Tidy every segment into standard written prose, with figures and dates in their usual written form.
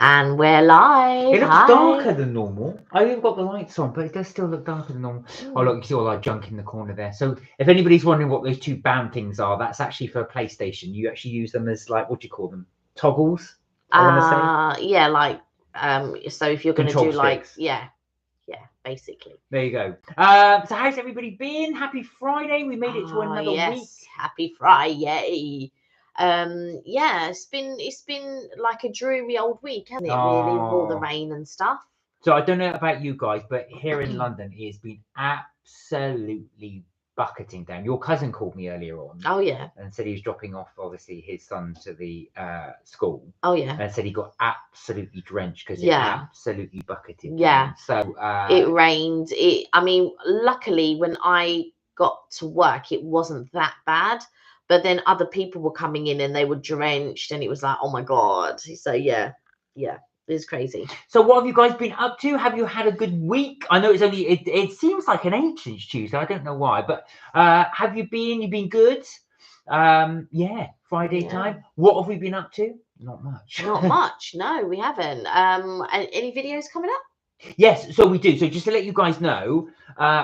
And we're live. It looks Hi. darker than normal. I even got the lights on, but it does still look darker than normal. Mm. Oh, look, you see all our junk in the corner there. So if anybody's wondering what those two band things are, that's actually for a PlayStation. You actually use them as, like, what do you call them? Toggles, I want to say. Yeah, like, so if you're going to Control do, like, sticks. yeah, basically. There you go. So how's everybody been? Happy Friday. We made it to another week. Happy Fri-yay. Yeah, it's been like a dreary old week, hasn't it, really, with all the rain and stuff. So I don't know about you guys, but here in London, it has been absolutely bucketing down. Your cousin called me earlier on. Oh, yeah. And said he was dropping off, obviously, his son to the school. Oh, yeah. And said he got absolutely drenched because it absolutely bucketed down. down. So it rained. I mean, luckily, when I got to work, it wasn't that bad. But then other people were coming in and they were drenched, and it was like, oh my God. So yeah, it's crazy. So what have you guys been up to? Have you had a good week? I know it's only, it seems like an ancient Tuesday. I don't know why, but have you been? You've been good? Yeah, Friday time. What have we been up to? Not much. Not much. No, we haven't. Any videos coming up? Yes, so we do. So just to let you guys know,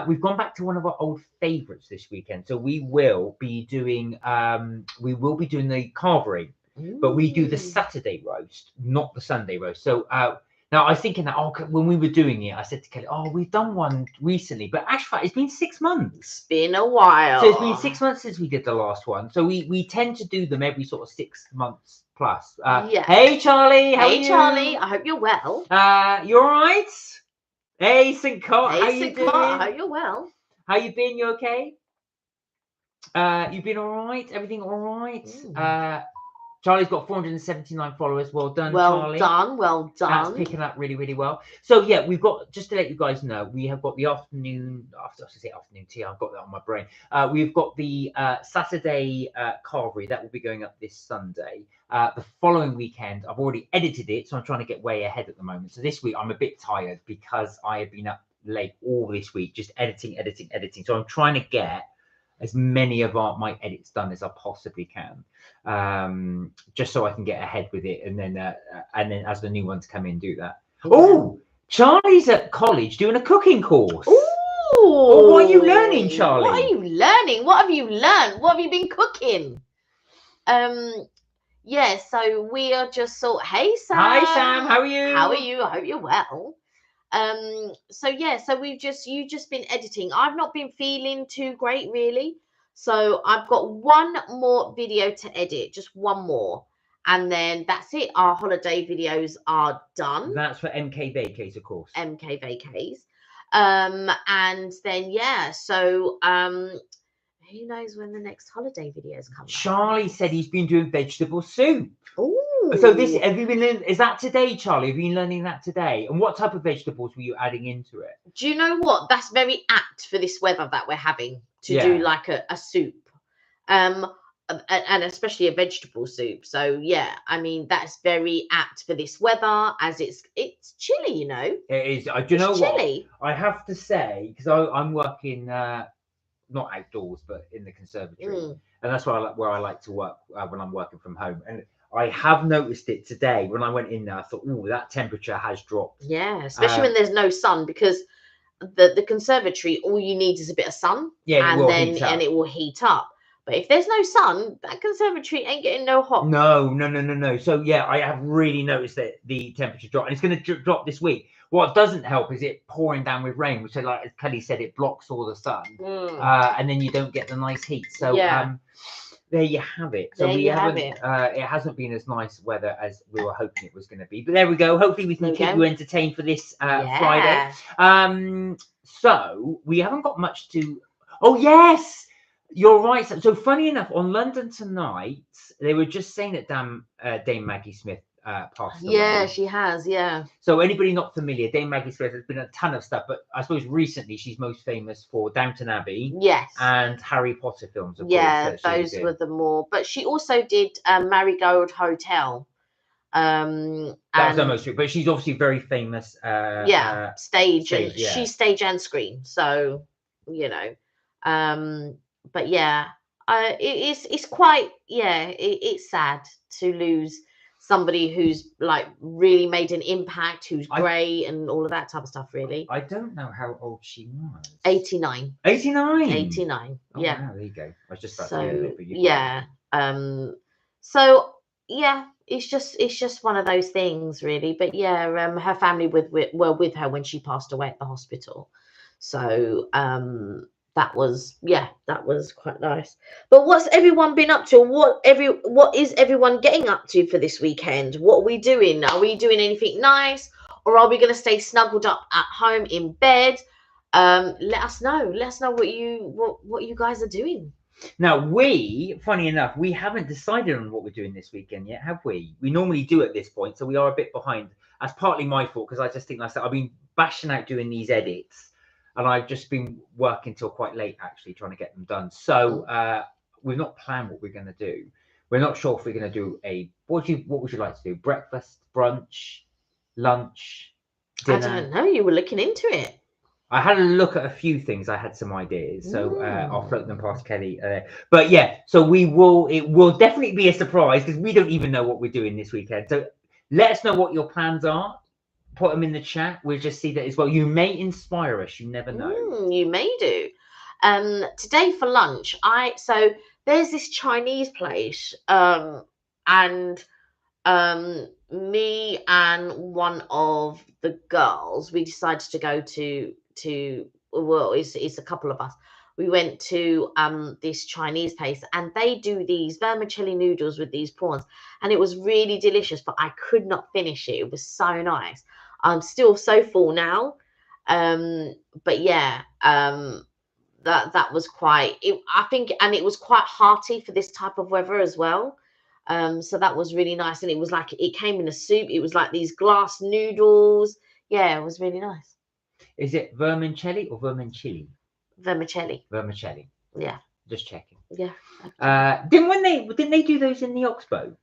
we've gone back to one of our old favourites this weekend. So we will be doing the carvery, but we do the Saturday roast, not the Sunday roast. So now I was thinking that when we were doing it, I said to Kelly, we've done one recently, but actually it's been 6 months. It's been a while. So it's been 6 months since we did the last one. So we tend to do them every sort of 6 months plus. Hey Charlie, how are you? Hey Charlie, I hope you're well. You all right? Hey St. Cot, how you doing? I hope you're well. How you been? You okay? You've been all right? Everything all right? Charlie's got 479 followers. Well done, Charlie. Well done. That's picking up really, really well. So yeah, we've got, just to let you guys know, we have got the afternoon tea. I've got that on my brain. We've got the Saturday carvery that will be going up this Sunday. The following weekend, I've already edited it, so I'm trying to get way ahead at the moment. So this week I'm a bit tired because I have been up late all this week, just editing. So I'm trying to get as many of my edits done as I possibly can, just so I can get ahead with it, and then as the new ones come in, do that. Oh, Charlie's at college doing a cooking course. Oh, what are you learning, Charlie? What are you learning? What have you learned? What have you been cooking? Yeah, so we are just hey Sam. Hi Sam, how are you? How are you? I hope you're well. So yeah, so you've just been editing. I've not been feeling too great really, so I've got one more video to edit, just one more, and then that's it. Our holiday videos are done. That's for MK Vacays, of course. MK Vacays. And then yeah, so who knows when the next holiday videos come? Charlie said he's been doing vegetable soup. Ooh. So have you been learning? Is that today, Charlie? Have you been learning that today? And what type of vegetables were you adding into it? Do you know what? That's very apt for this weather that we're having to do like a soup, and especially a vegetable soup. So yeah, I mean that's very apt for this weather, as it's chilly. You know, it is. Do you know chilly. What? I have to say, because I'm working. Not outdoors, but in the conservatory, and that's where I like to work when I'm working from home. And I have noticed it today when I went in there. I thought, oh, that temperature has dropped. Yeah, especially when there's no sun, because the conservatory, all you need is a bit of sun, and it will heat up. But if there's no sun, that conservatory ain't getting no hot. No. So yeah, I have really noticed that the temperature dropped, and it's going to drop this week. What doesn't help is it pouring down with rain, which, like as Kelly said, it blocks all the sun, and then you don't get the nice heat. So there you have it. So it hasn't been as nice weather as we were hoping it was going to be. But there we go. Hopefully we can keep you entertained for this Friday. So we haven't got much to. Oh yes. You're right. So funny enough, on London Tonight, they were just saying that Dame Maggie Smith passed away. Yeah, she has. Yeah. So anybody not familiar, Dame Maggie Smith has been a ton of stuff, but I suppose recently she's most famous for Downton Abbey. Yes. And Harry Potter films. Of course, those were the more. But she also did Marigold Hotel. That was her most. But she's obviously very famous. Stage. She's stage and screen. So you know. But yeah, it's quite it's sad to lose somebody who's like really made an impact, who's great, and all of that type of stuff. Really, I don't know how old she was. 89. 89. 89. Oh, yeah. wow, there you go. I was just about to So Google it, but you yeah. So yeah, it's just one of those things, really. But yeah, her family were with her when she passed away at the hospital. So that was quite nice. But what's everyone been up to? What is everyone getting up to for this weekend? What are we doing? Are we doing anything nice, or are we going to stay snuggled up at home in bed? Let us know. Let us know what you guys are doing. Now, funny enough, we haven't decided on what we're doing this weekend yet, have we? We normally do at this point, so we are a bit behind. That's partly my fault, because I just think I've been bashing out doing these edits, and I've just been working till quite late, actually, trying to get them done. So we've not planned what we're going to do. We're not sure if we're going to do what would you like to do? Breakfast, brunch, lunch, dinner? I don't know. You were looking into it. I had a look at a few things. I had some ideas, so I'll float them past Kelly. But yeah, so it will definitely be a surprise, because we don't even know what we're doing this weekend. So let us know what your plans are. Put them in the chat. We'll just see that as well. You may inspire us. You never know. You may do. Today for lunch, so there's this Chinese place, and me and one of the girls, we decided to go to well, it's a couple of us. We went to this Chinese place, and they do these vermicelli noodles with these prawns, and it was really delicious, but I could not finish it. It was so nice. I'm still so full now. But yeah, that was I think, and it was quite hearty for this type of weather as well. So that was really nice, and it was like it came in a soup. It was like these glass noodles. Yeah, it was really nice. Is it vermicelli or vermicelli? Vermicelli. Vermicelli. Yeah. Just checking. Yeah. Didn't they do those in the Oxbow?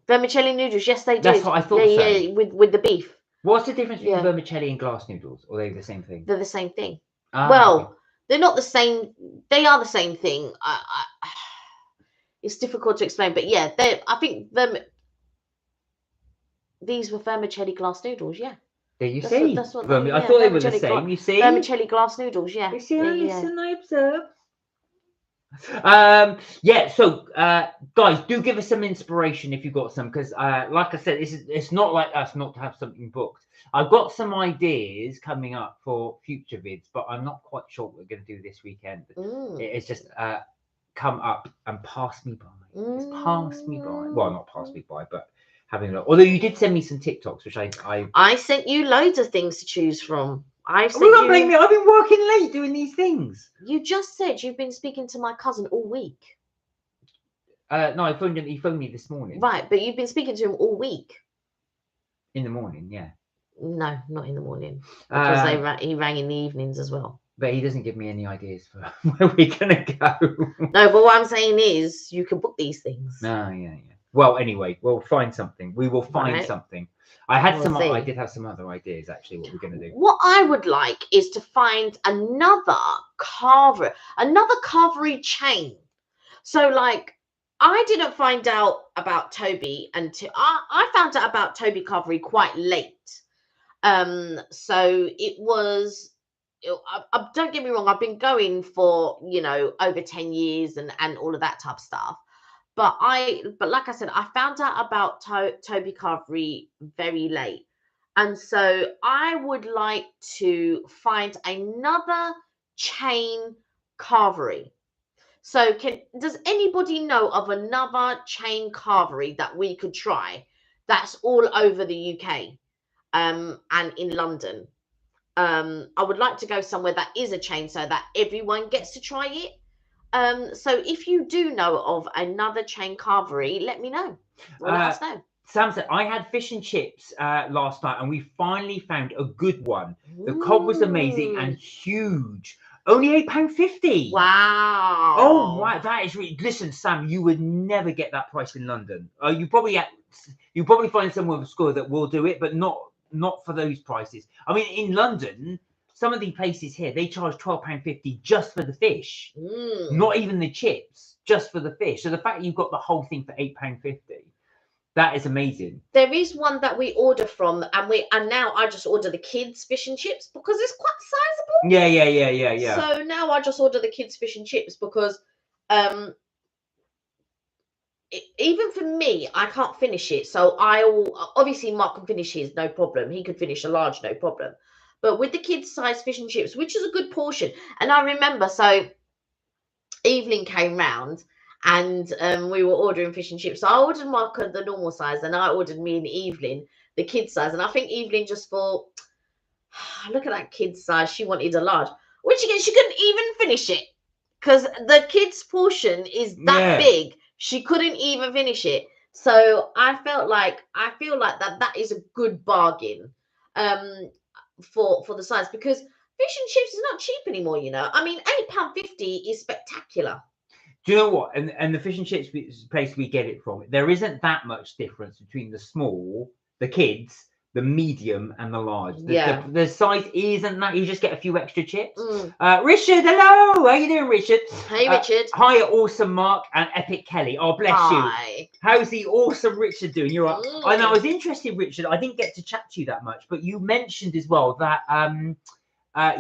Vermicelli noodles, yes, they did. That's what I thought. Yeah, with the beef. What's the difference between vermicelli and glass noodles? Or are they the same thing? They're the same thing. Well, okay. They're not the same. They are the same thing. It's difficult to explain, but yeah, I think these were vermicelli glass noodles. Yeah. There you see. That's what I thought they were the same. You see. Vermicelli glass noodles. Yeah. You see how listen, I observe. Yeah, so guys, do give us some inspiration if you've got some, because like I said, it's not like us not to have something booked. I've got some ideas coming up for future vids, but I'm not quite sure what we're going to do this weekend. It's just come up and passed me by. It's passed me by. Well, not passed me by, but having a look. Although you did send me some TikToks, which I sent you loads of things to choose from. Don't blame me. I've been working late doing these things. You just said you've been speaking to my cousin all week. No, I phoned him. He phoned me this morning. Right, but you've been speaking to him all week. In the morning, yeah. No, not in the morning, because he rang in the evenings as well. But he doesn't give me any ideas for where we're gonna go. No, but what I'm saying is you can book these things. Oh, yeah. Well, anyway, we'll find something. We will find something. I did have some other ideas, actually, what we're going to do. What I would like is to find another carvery chain. So, like, I didn't find out about Toby until I found out about Toby Carvery quite late. So it was. Don't get me wrong. I've been going for over 10 years and all of that type of stuff. But like I said, I found out about Toby Carvery very late. And so I would like to find another chain carvery. So does anybody know of another chain carvery that we could try that's all over the UK and in London? I would like to go somewhere that is a chain so that everyone gets to try it. So if you do know of another chain carvery, let me know. Let us know. Sam said, I had fish and chips last night, and we finally found a good one. The cod was amazing and huge. Only £8.50. Wow. Oh, wow. That is really... Listen, Sam, you would never get that price in London. You probably find someone with a score that will do it, but not for those prices. I mean, in London... Some of the places here, they charge £12.50 just for the fish. Not even the chips, just for the fish. So the fact you've got the whole thing for £8.50. That is amazing. There is one that we order from, and now I just order the kids fish and chips because it's quite sizable. Yeah. So now I just order the kids fish and chips because even for me, I can't finish it. So obviously Mark can finish his, no problem. He could finish a large, no problem. But with the kids size fish and chips, which is a good portion. And I remember, so Evelyn came round and we were ordering fish and chips. So I ordered Mark the normal size and I ordered me and Evelyn the kids size. And I think Evelyn just thought, look at that kid's size. She wanted a large. Which again, she couldn't even finish it because the kids' portion is that big. She couldn't even finish it. So I feel like that is a good bargain for the size, because fish and chips is not cheap anymore, you know. I mean, £8.50 is spectacular. Do you know what? And the fish and chips place we get it from, there isn't that much difference between the small, the kids, the medium, and the large. The size isn't that. You just get a few extra chips. Richard, hello. How you doing, Richard? Hey, Richard. Hi, awesome Mark and Epic Kelly. Oh, bless you. How's the awesome Richard doing? You're right. And I was interested, Richard. I didn't get to chat to you that much, but you mentioned as well that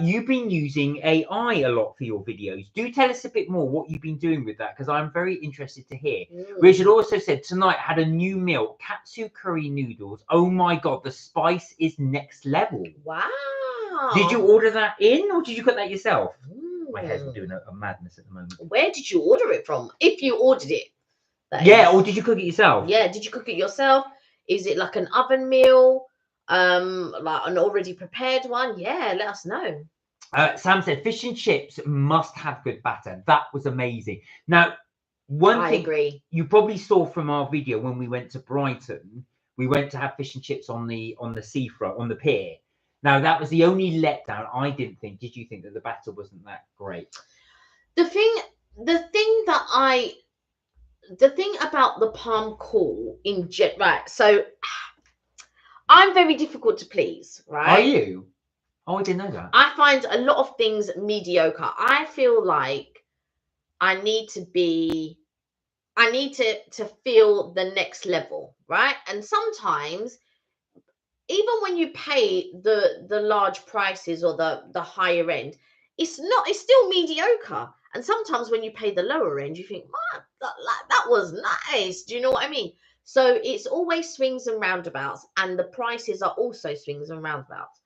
you've been using AI a lot for your videos. Do tell us a bit more what you've been doing with that, because I'm very interested to hear. Richard also said tonight had a new meal, katsu curry noodles. Oh my God, the spice is next level. Wow. Did you order that in or did you cook that yourself? My hair's doing a madness at the moment. Where did you order it from? If you ordered it. Or did you cook it yourself? Yeah, did you cook it yourself? Is it like an oven meal? Like an already prepared one? Yeah, let us know. Sam said fish and chips must have good batter. That was amazing. Now, one thing agree. You probably saw from our video when we went to Brighton, we went to have fish and chips on the seafront, on the pier. Now, that was the only letdown. I didn't think. Did you think that the batter wasn't that great? The thing about the palm court in right, so I'm very difficult to please, right? Are you? Oh, I didn't know that. I find a lot of things mediocre. I feel like I need to feel the next level, right? And sometimes, even when you pay the large prices or the higher end, it's still mediocre. And sometimes when you pay the lower end, you think, man, that was nice. Do you know what I mean? So it's always swings and roundabouts, and the prices are also swings and roundabouts.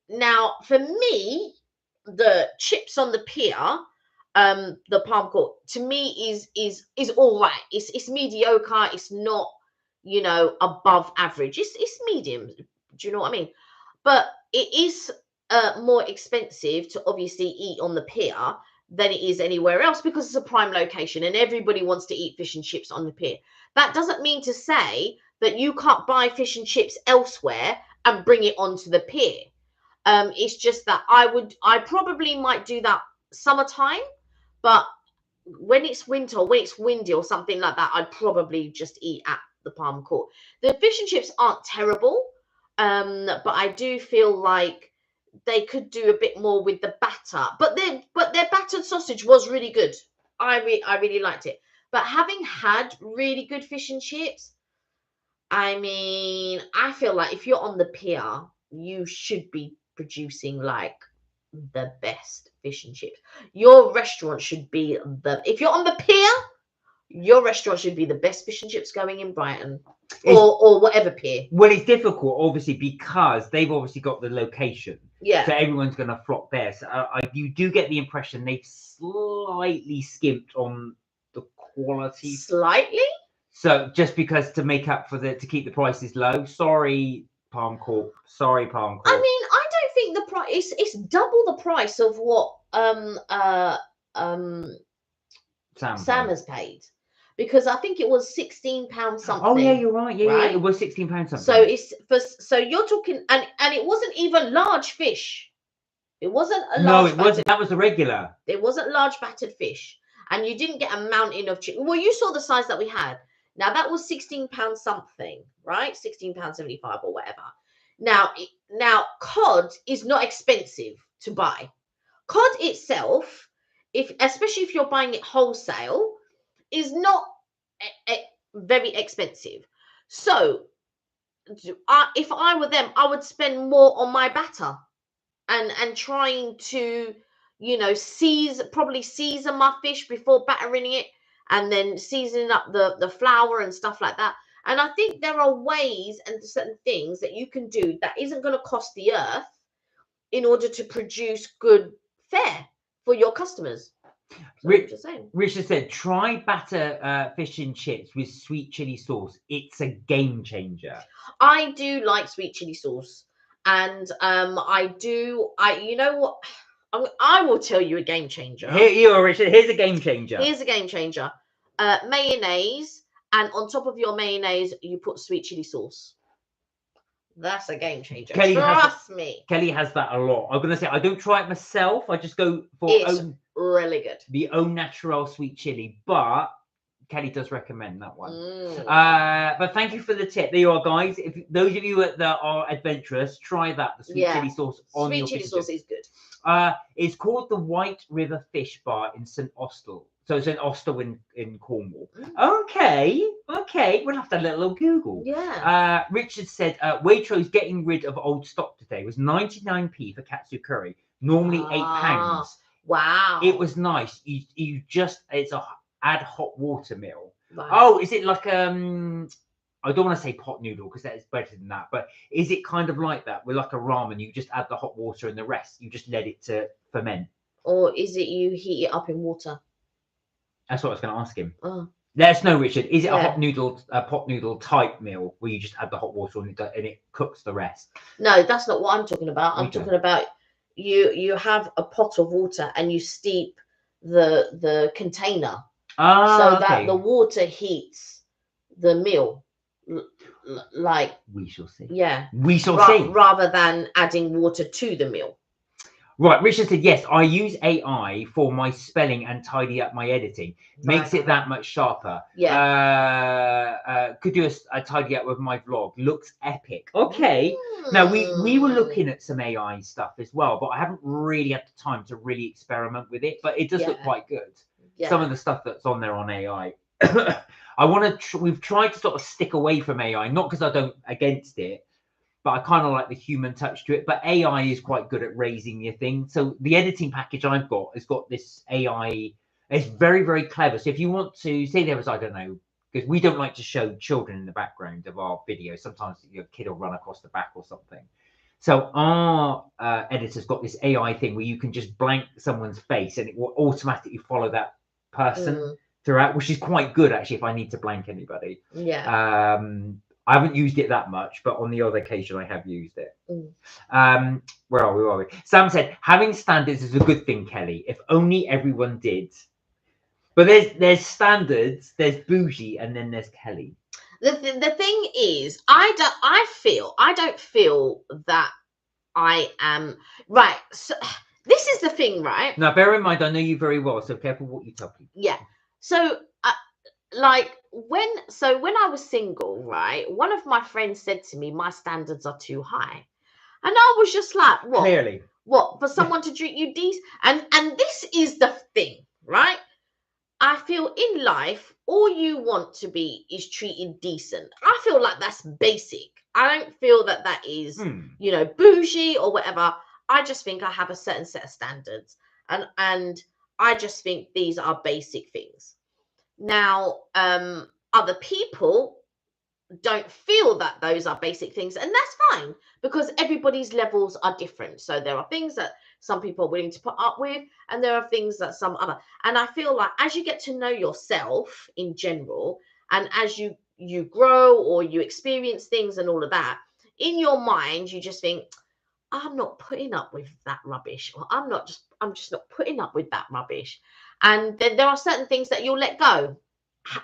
Now for me, the chips on the pier, the palm court, to me is all right. It's mediocre. It's not, you know, above average. It's medium. Do you know what I mean? But it is more expensive to obviously eat on the pier than it is anywhere else, because it's a prime location and everybody wants to eat fish and chips on the pier. That doesn't mean to say that you can't buy fish and chips elsewhere and bring it onto the pier. It's just that I probably might do that summertime, but when it's winter or when it's windy or something like that, I'd probably just eat at the palm court. The fish and chips aren't terrible, but I do feel like they could do a bit more with the batter. But their battered sausage was really good. I really liked it. But having had really good fish and chips, I mean, I feel like if you're on the pier, you should be producing like the best fish and chips. Your restaurant should be if you're on the pier, your restaurant should be the best fish and chips going in Brighton or whatever pier. Well, it's difficult, obviously, because they've obviously got the location. Yeah. So everyone's going to flock there. So you do get the impression they've slightly skimped on the quality. Slightly? So just because to make up for to keep the prices low. Sorry, Palm Court. Sorry, Palm Court. I mean, I don't think the price it's double the price of what Sam has paid. Because I think it was £16 something. Oh yeah, you're right. Yeah, it was £16 something. So you're talking, and it wasn't even large fish. It wasn't a large. No, it wasn't. That was the regular. It wasn't large battered fish, and you didn't get a mountain of chicken. Well, you saw the size that we had. Now that was £16 something, right? £16.75 or whatever. Now cod is not expensive to buy. Cod itself, especially if you're buying it wholesale, is not very expensive. So if I were them, I would spend more on my batter and trying to, you know, probably season my fish before battering it, and then seasoning up the flour and stuff like that. And I think there are ways and certain things that you can do that isn't going to cost the earth in order to produce good fare for your customers. So Richard said, try batter fish and chips with sweet chili sauce. It's a game changer. I do like sweet chili sauce, and you know what? I will tell you a game changer. Here you are, Richard. Here's a game changer. Here's a game changer. Mayonnaise, and on top of your mayonnaise, you put sweet chili sauce. That's a game changer. Trust me. Kelly has that a lot. I'm gonna say I don't try it myself. I just go for really good. The au natural sweet chili, but Kelly does recommend that one. But thank you for the tip. There you are, guys. If those of you that are adventurous, try that. The sweet chili sauce on your sweet chili sauce is good. It's called the White River Fish Bar in St Austell. So it's in Austell in Cornwall. Okay. We'll have to have a little Google. Yeah. Richard said Waitrose getting rid of old stock today was 99p for katsu curry, normally £8. Wow. It was nice. It's a add hot water meal. Right. Oh, is it like I don't want to say pot noodle because that is better than that, but is it kind of like that with like a ramen? You just add the hot water and the rest you just let it to ferment. Or is it you heat it up in water? That's what I was going to ask him. Oh. Let us know, Richard. Is it a pot noodle type meal where you just add the hot water and it cooks the rest? No, that's not what I'm talking about. I'm talking about you have a pot of water and you steep the container so that the water heats the meal. Like we shall see. Yeah, we shall see. Rather than adding water to the meal. Right, Richard said, yes, I use AI for my spelling and tidy up my editing. Makes it that much sharper. Yeah. Could do a tidy up with my vlog. Looks epic. Okay. Now, we were looking at some AI stuff as well, but I haven't really had the time to really experiment with it. But it does look quite good. Yeah. Some of the stuff that's on there on AI. We've tried to sort of stick away from AI, not because I don't against it, but I kind of like the human touch to it. But AI is quite good at raising your thing. So the editing package I've got has got this AI. It's very, very clever. So if you want to say there was, I don't know, because we don't like to show children in the background of our video. Sometimes your kid will run across the back or something. So our editor's got this AI thing where you can just blank someone's face and it will automatically follow that person throughout, which is quite good actually if I need to blank anybody. Yeah. I haven't used it that much, but on the other occasion I have used it. Where are we? Sam said, having standards is a good thing, Kelly. If only everyone did. But there's standards, there's bougie, and then there's Kelly. The thing is, I don't feel that I am right. So this is the thing, right? Now, bear in mind, I know you very well, so careful what you tell people. Yeah. So, like when I was single, right? One of my friends said to me, "My standards are too high," and I was just like, "What? Clearly, what for someone to treat you decent?" And this is the thing, right? I feel in life, all you want to be is treated decent. I feel like that's basic. I don't feel that is, you know, bougie or whatever. I just think I have a certain set of standards, and I just think these are basic things. Now, other people don't feel that those are basic things, and that's fine because everybody's levels are different. So there are things that some people are willing to put up with, and there are things that some other. And I feel like as you get to know yourself in general, and as you grow or you experience things and all of that, in your mind you just think, I'm not putting up with that rubbish, or I'm just not putting up with that rubbish. And then there are certain things that you'll let go.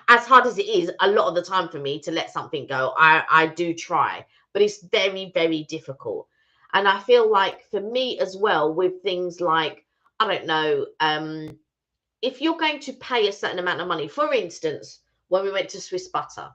As hard as it is a lot of the time for me to let something go, I do try, but it's very, very difficult. And I feel like for me as well, with things like, I don't know, if you're going to pay a certain amount of money, for instance, when we went to Swiss Butter,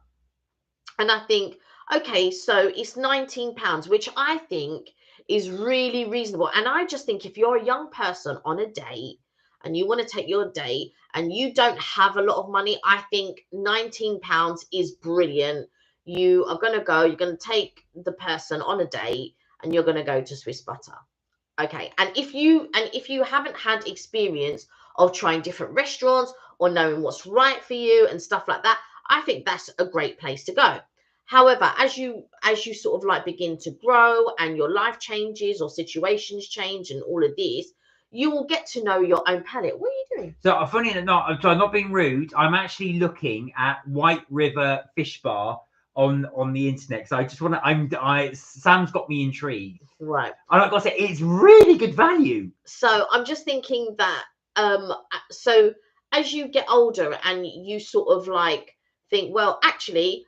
and I think, okay, so it's £19, which I think is really reasonable. And I just think if you're a young person on a date and you want to take your date and you don't have a lot of money, I think £19 is brilliant. You are going to go, you're going to take the person on a date and you're going to go to Swiss Butter. Okay. And if you haven't had experience of trying different restaurants or knowing what's right for you and stuff like that, I think that's a great place to go. However, as you sort of like begin to grow and your life changes or situations change and all of this, you will get to know your own palate. What are you doing? So funny enough, I'm not being rude. I'm actually looking at White River Fish Bar on the internet. So I just want to. Sam's got me intrigued. Right. And like I said, it's really good value. So I'm just thinking that so as you get older and you sort of like think, well, actually,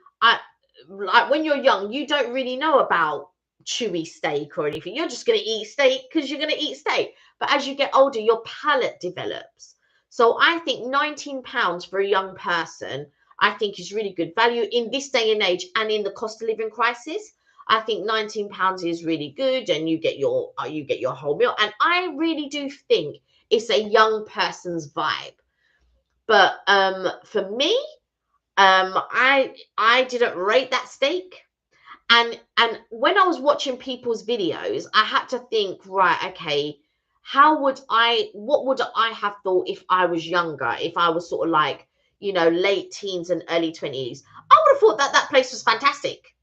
like when you're young, you don't really know about chewy steak or anything. You're just going to eat steak because you're going to eat steak. But as you get older, your palate develops. So I think £19 for a young person, I think is really good value in this day and age and in the cost of living crisis. I think £19 is really good, and you get your whole meal. And I really do think it's a young person's vibe. But for me, I didn't rate that steak. And when I was watching people's videos, I had to think, right, okay, what would I have thought if I was younger, if I was sort of like, late teens and early 20s? I would have thought that place was fantastic.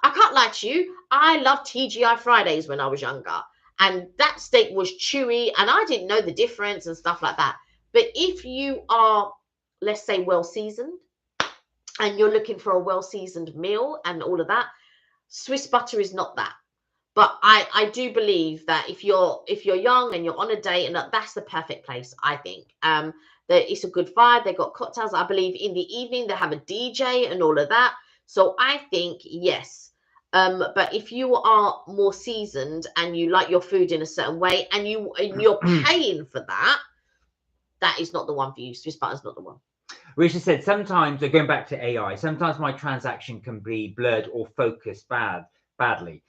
I can't lie to you. I loved TGI Fridays when I was younger. And that steak was chewy and I didn't know the difference and stuff like that. But if you are, let's say, well seasoned and you're looking for a well seasoned meal and all of that, Swiss Butter is not that. But I do believe that if you're young and you're on a date, and that's the perfect place, I think. That it's a good vibe. They got cocktails. I believe in the evening they have a DJ and all of that. So I think yes. But if you are more seasoned and you like your food in a certain way and you're paying for that, that is not the one for you. Swiss Butter's not the one. Richard said, sometimes, going back to AI, sometimes my transaction can be blurred or focused badly.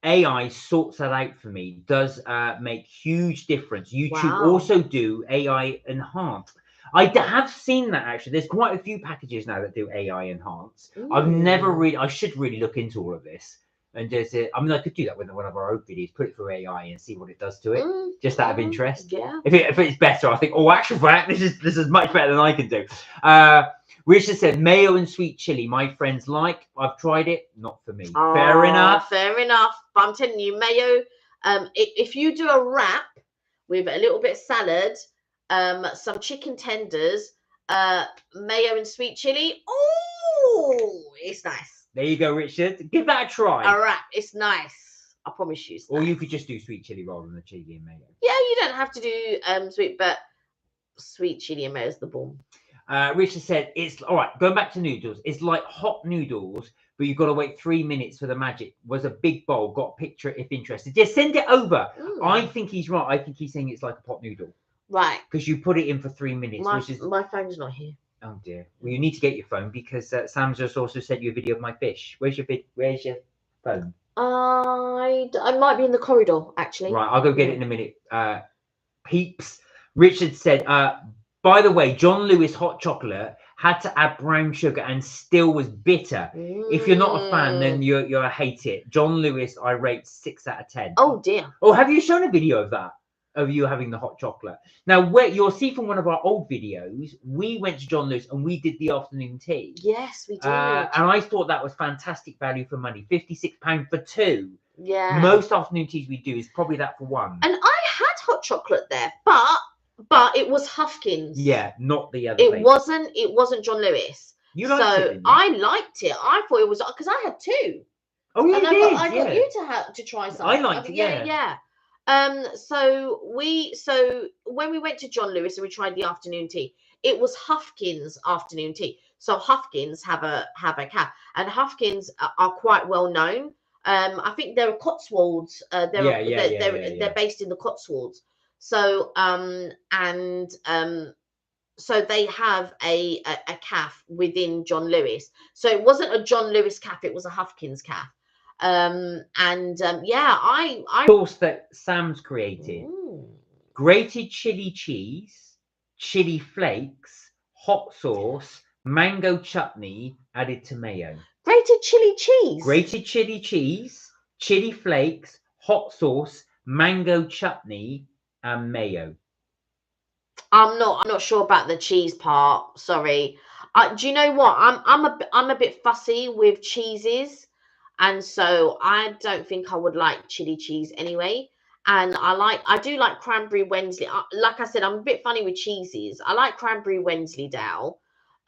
AI sorts that out for me, does make huge difference. YouTube also do AI enhance. I have seen that actually. There's quite a few packages now that do AI enhance. I've never really, I should really look into all of this. And just, I mean, I could do that with one of our old videos, put it through AI and see what it does to it, just out of interest. Yeah. If it's better, I think, oh, actual fact, this is much better than I can do. Richard said, mayo and sweet chili, my friends like. I've tried it, not for me. Fair enough. Fair enough. But I'm telling you, mayo, if you do a wrap with a little bit of salad, some chicken tenders, mayo and sweet chili, oh, it's nice. There you go, Richard. Give that a try. A wrap, it's nice. I promise you. Or you could just do sweet chili rather than the chili and mayo. Yeah, you don't have to do sweet, but sweet chili and mayo is the bomb. Richard said, it's all right. Going back to noodles, it's like hot noodles, but you've got to wait 3 minutes for the magic. Was a big bowl. Got a picture if interested. Just send it over. I think he's right. I think he's saying it's like a pot noodle. Right. Because you put it in for 3 minutes. My phone's not here. Oh dear. Well, you need to get your phone because Sam's just also sent you a video of my fish. Where's your phone? I might be in the corridor actually. Right. I'll go get it in a minute. Peeps. Richard said, by the way, John Lewis hot chocolate had to add brown sugar and still was bitter. If you're not a fan, then you'll hate it. John Lewis, I rate 6 out of 10. Oh dear. Oh, have you shown a video of that? Of you having the hot chocolate? Now, where you'll see from one of our old videos, we went to John Lewis and we did the afternoon tea. Yes, we did. And I thought that was fantastic value for money. £56 for 2. Yeah. Most afternoon teas we do is probably that for 1. And I had hot chocolate there, but it was Huffkins. Yeah, not the other. It wasn't John Lewis. You liked it, didn't you? I liked it. I thought it was because I had 2. Oh, you did. I got you to try some. I liked it. Yeah. So when we went to John Lewis and we tried the afternoon tea, it was Huffkins afternoon tea. So Huffkins have a caf, and Huffkins are quite well known. I think they're Cotswolds. They're based in the Cotswolds. So so they have a caf within John Lewis. So it wasn't a John Lewis caf; it was a Huffkins caf. Sauce that Sam's created. Grated chili cheese, chili flakes, hot sauce, mango chutney added to mayo. Grated chili cheese. Grated chili cheese, chili flakes, hot sauce, mango chutney, and mayo. I'm not sure about the cheese part. Sorry. Do you know what? I'm a bit fussy with cheeses, and so I don't think I would like chili cheese anyway. And I do like cranberry Wednesday. Like I said, I'm a bit funny with cheeses. I like cranberry Wensleydale,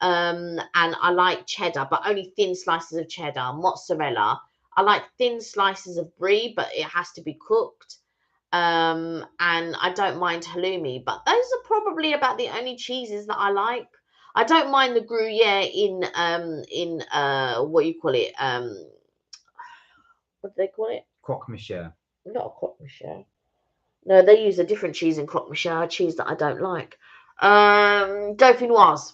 and I like cheddar, but only thin slices of cheddar. Mozzarella. I like thin slices of brie, but it has to be cooked. And I don't mind halloumi, but those are probably about the only cheeses that I like. I don't mind the Gruyere in what you call it, what do they call it? Croque monsieur. Not a croque monsieur. No, they use a different cheese in croque monsieur, a cheese that I don't like. Dauphinoise.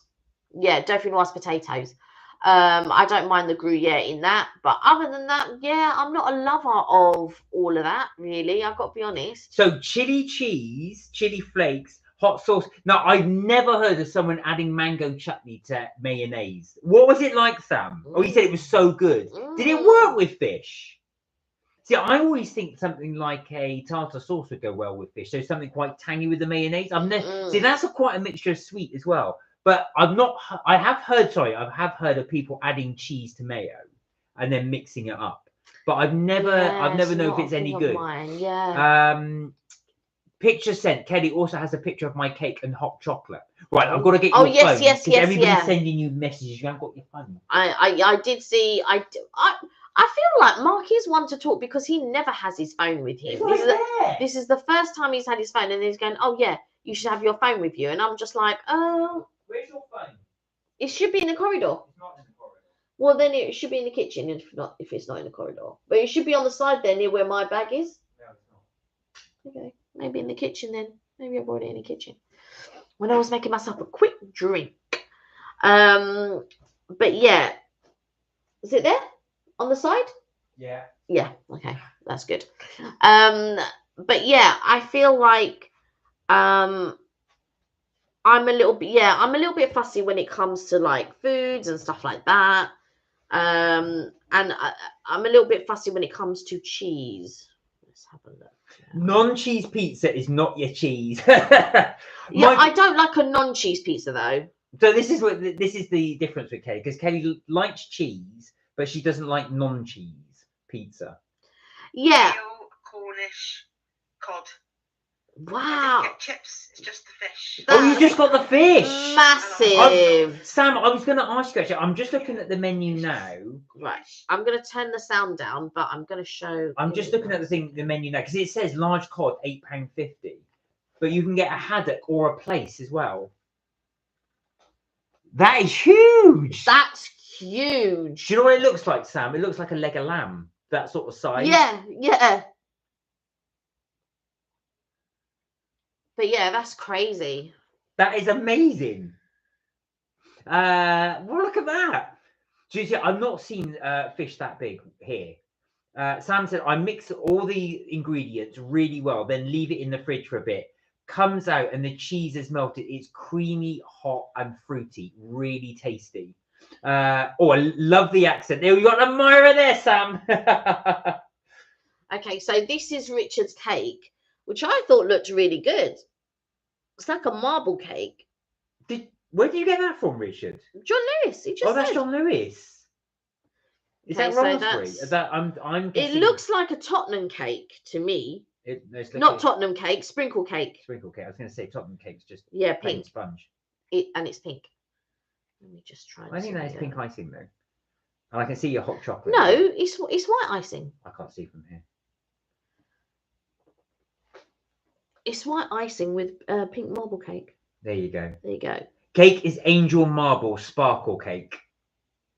Yeah, Dauphinoise potatoes. I don't mind the Gruyere in that, but other than that, yeah, I'm not a lover of all of that, really. I've got to be honest. So chili cheese, chili flakes, hot sauce. Now, I've never heard of someone adding mango chutney to mayonnaise. What was it like, Sam? Oh, you said it was so good. Did it work with fish? See, I always think something like a tartar sauce would go well with fish. So something quite tangy with the mayonnaise. See, that's quite a mixture of sweet as well. But I have heard of people adding cheese to mayo and then mixing it up. But I've never known if it's any good. Picture sent. Kelly also has a picture of my cake and hot chocolate. Right, I've got to get your phone. Yes. Everybody's sending you messages. You haven't got your phone. I did see. I feel like Mark is one to talk because he never has his phone with him. This is the first time he's had his phone, and he's going, "Oh yeah, you should have your phone with you." And I'm just like, "Oh." Where's your phone? It should be in the corridor. It's not in the corridor. Well, then it should be in the kitchen if it's not in the corridor. But it should be on the side there near where my bag is. No, it's not. Okay, maybe in the kitchen then. Maybe I brought it in the kitchen. When I was making myself a quick drink. But yeah. Is it there? On the side? Yeah. Yeah, okay. That's good. But yeah, I feel like I'm a little bit fussy when it comes to like foods and stuff like that. And I'm a little bit fussy when it comes to cheese. Let's have a look. Non-cheese pizza is not your cheese. I don't like a non-cheese pizza though. So this is the difference with Kelly, because Kelly likes cheese, but she doesn't like non-cheese pizza. Yeah. Cornish cod. Wow. Get chips. It's just the fish. Oh, you just got the fish. Massive. Sam, I was going to ask you actually. I'm just looking at the menu now. Right. I'm going to turn the sound down, but I'm going to show. I'm just looking at the menu now because it says large cod £8.50, but you can get a haddock or a plaice as well. That is huge. That's huge. Do you know what it looks like, Sam? It looks like a leg of lamb. That sort of size. Yeah. But yeah, that's crazy. That is amazing. Well, look at that. Do you see, I've not seen fish that big here. Sam said, I mix all the ingredients really well, then leave it in the fridge for a bit. Comes out and the cheese is melted. It's creamy, hot, and fruity. Really tasty. I love the accent. There, we got a Myra there, Sam. Okay, so this is Richard's cake, which I thought looked really good. It's like a marble cake. Where did you get that from, Richard? John Lewis. He just that's said. John Lewis. Is that raspberry? It looks like a Tottenham cake to me. Not Tottenham cake, sprinkle cake. Sprinkle cake. I was going to say Tottenham cake's just pink sponge. And it's pink. Let me just try. I think that is pink icing though, and I can see your hot chocolate. No, it's white icing. I can't see from here. It's white icing with pink marble cake. There you go. There you go. Cake is angel marble sparkle cake.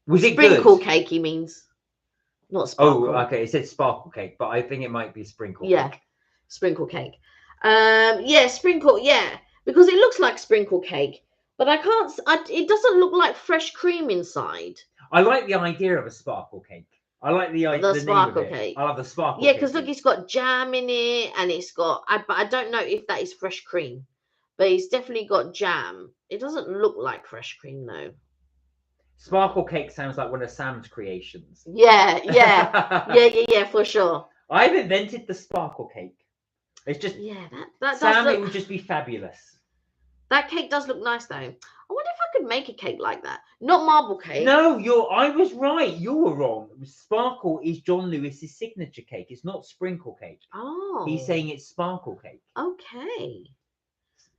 Was it sprinkle good? Cake? He means, not sparkle. Oh, okay. It said sparkle cake, but I think it might be sprinkle. Yeah, cake. Sprinkle cake. Sprinkle. Yeah, because it looks like sprinkle cake, but I can't. It doesn't look like fresh cream inside. I like the idea of a sparkle cake. I like the sparkle cake. I love the sparkle. Yeah, because look, it's got jam in it, and it's got. But I don't know if that is fresh cream. but it's definitely got jam. It doesn't look like fresh cream though. Sparkle cake sounds like one of Sam's creations. Yeah, yeah, for sure. I've invented the sparkle cake. It's just that Sam. does look, It would just be fabulous. that cake does look nice though. I wonder if I could make a cake like that. Not marble cake. No, I was right. You were wrong. Sparkle is John Lewis's signature cake. It's not sprinkle cake. Oh. He's saying it's sparkle cake. Okay.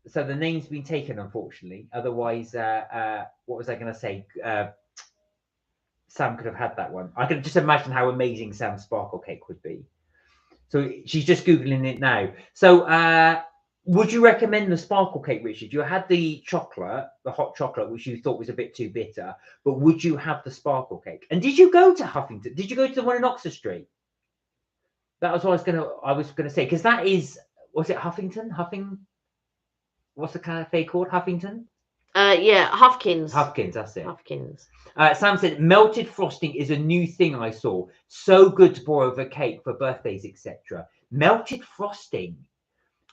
So the name's been taken, unfortunately. Otherwise, what was I going to say? Sam could have had that one. I can just imagine how amazing Sam's sparkle cake would be. So she's just Googling it now. So would you recommend the sparkle cake, Richard? You had the chocolate, the hot chocolate, which you thought was a bit too bitter, but would you have the sparkle cake? And did you go to Huffington? Did you go to the one in Oxford Street? That was what I was gonna say, because that is, was it Huffington? What's the cafe called? Huffington? Yeah, Huffkins. Huffkins, that's it. Huffkins. Sam said, melted frosting is a new thing I saw. So good to pour over cake for birthdays, etc. Melted frosting.